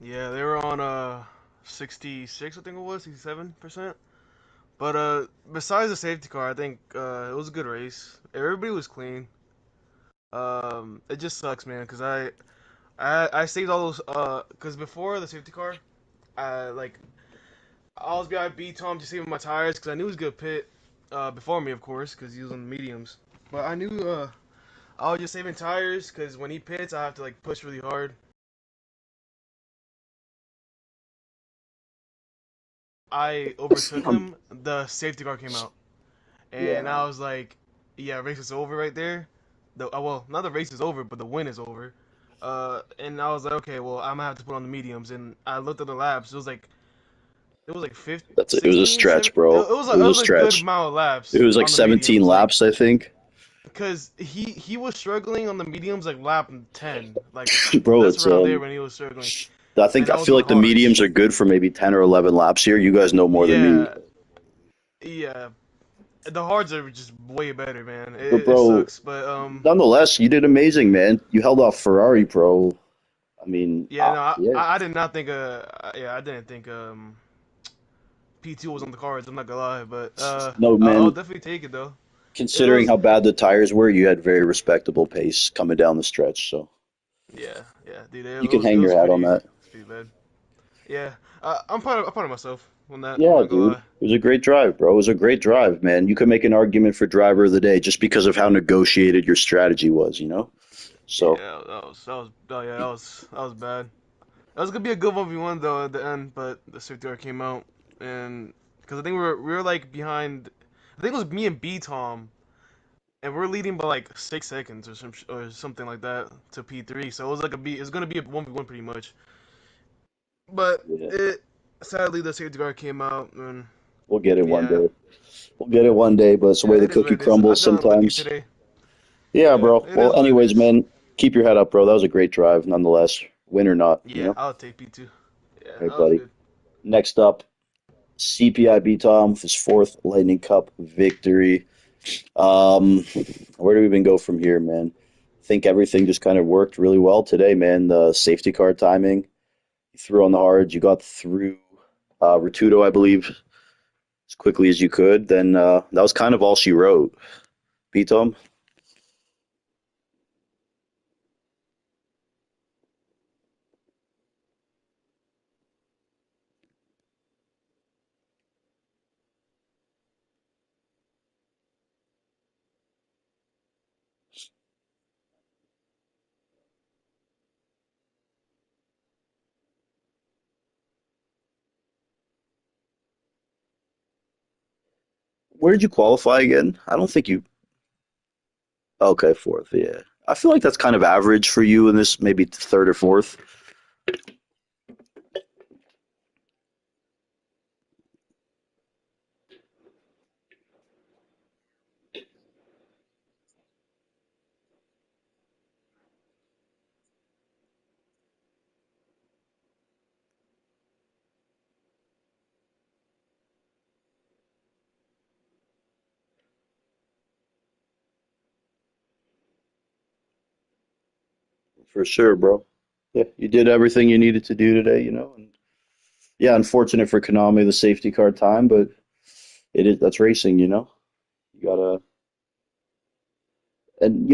Yeah, they were on 66, I think it was, 67%. But besides the safety car, I think it was a good race. Everybody was clean. It just sucks, man, because I saved all those because before the safety car, like I was behind B Tom just saving my tires because I knew he was gonna pit before me, of course, because he was on the mediums. But I knew I was just saving tires because when he pits, I have to like push really hard. I overtook him. The safety car came out, and Yeah. I was like, "Yeah, race is over right there." Well, not the race is over, but the win is over. And I was like, "Okay, well, I'm gonna have to put on the mediums." And I looked at the laps. It was like 50, It was a 16, stretch, 7. bro. It It was a was a good stretch. amount of It laps was like on the 17 mediums, like laps, I think. because he was struggling on the mediums like lap 10, like Bro, that's it's around there when he was struggling, and I I was feel on like the hards. mediums are good for maybe 10 or 11 laps here. You guys know more than me. Yeah, yeah. The hards are just way better, man. But It bro, sucks, but nonetheless, you did amazing, man. You held off Ferrari, bro. I mean, yeah, no, yeah. I did not think yeah, I didn't think P2 was on the cards. I'm not gonna lie, but No, I'll man, definitely take it though. It considering was how bad the tires were, you had very respectable pace coming down the stretch, so yeah, yeah, dude. It you can was it hang was your hat on pretty that. pretty bad. Yeah, I'm proud of myself on that. I'm Yeah, not gonna dude. lie. It was a great drive, bro. It was a great drive, man. You could make an argument for driver of the day just because of how negotiated your strategy was, you know? So, Yeah, that was oh yeah, that was bad. That was gonna be a good 1v1 though at the end, but the safety car came out, and because I think we were like behind. I think it was me and B Tom, and we're leading by like 6 seconds or something like that to P3. So it was like it's gonna be a 1v1 pretty much. But yeah, it sadly the safety car came out, and we'll get it one yeah, day. We'll get it one day, but it's the way yeah, the it is what cookie it is. I crumbles got unlucky sometimes. today. Yeah, Yeah, bro. it is Well, what it anyways, is. man, keep your head up, bro. That was a great drive, nonetheless. Win or not, you Yeah, know? I'll take P2. Yeah, All right, that was buddy. good. Next up, CPI Tom with his fourth Lightning Cup victory. Um, where do we even go from here, man? I think everything just kind of worked really well today, man. The safety car timing, you threw on the hards, you got through Rotudo, I believe, as quickly as you could. Then that was kind of all she wrote. B Tom? Where did you qualify again? I don't think you. Okay, fourth. Yeah, I feel like that's kind of average for you in this, maybe third or fourth. For sure, bro. Yeah, you did everything you needed to do today, and yeah, unfortunate for Konami the safety car time, but that's racing. You gotta and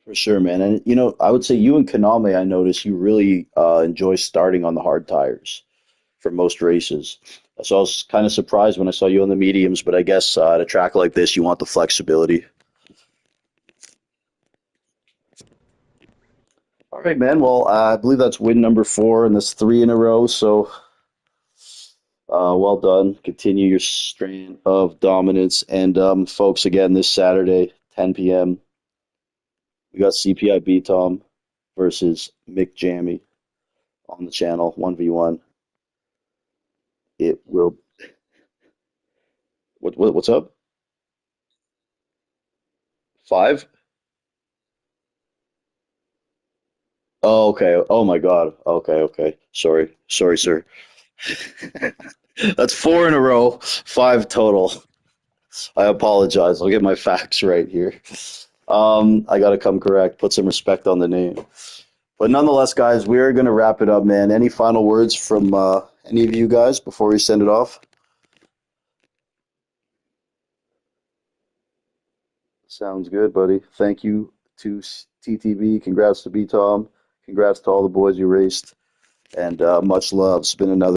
for sure, man. And I would say you and Konami, I notice you really enjoy starting on the hard tires for most races. So I was kind of surprised when I saw you on the mediums, but I guess at a track like this, you want the flexibility. All right, man. Well, I believe that's win number four, and that's three in a row. So, well done. Continue your strain of dominance. And, folks, again, this Saturday, 10 p.m., we got CPI Tom versus Mick Jammy on the channel, 1v1. It will. What's up? Five? Oh, okay. Oh my God. Okay, okay. Sorry, sir. That's four in a row, five total. I apologize. I'll get my facts right here. I got to come correct, put some respect on the name. But nonetheless, guys, we are going to wrap it up, man. Any final words from any of you guys before we send it off? Sounds good, buddy. Thank you to TTV. Congrats to B Tom. Congrats to all the boys you raced. And much love. It's been another.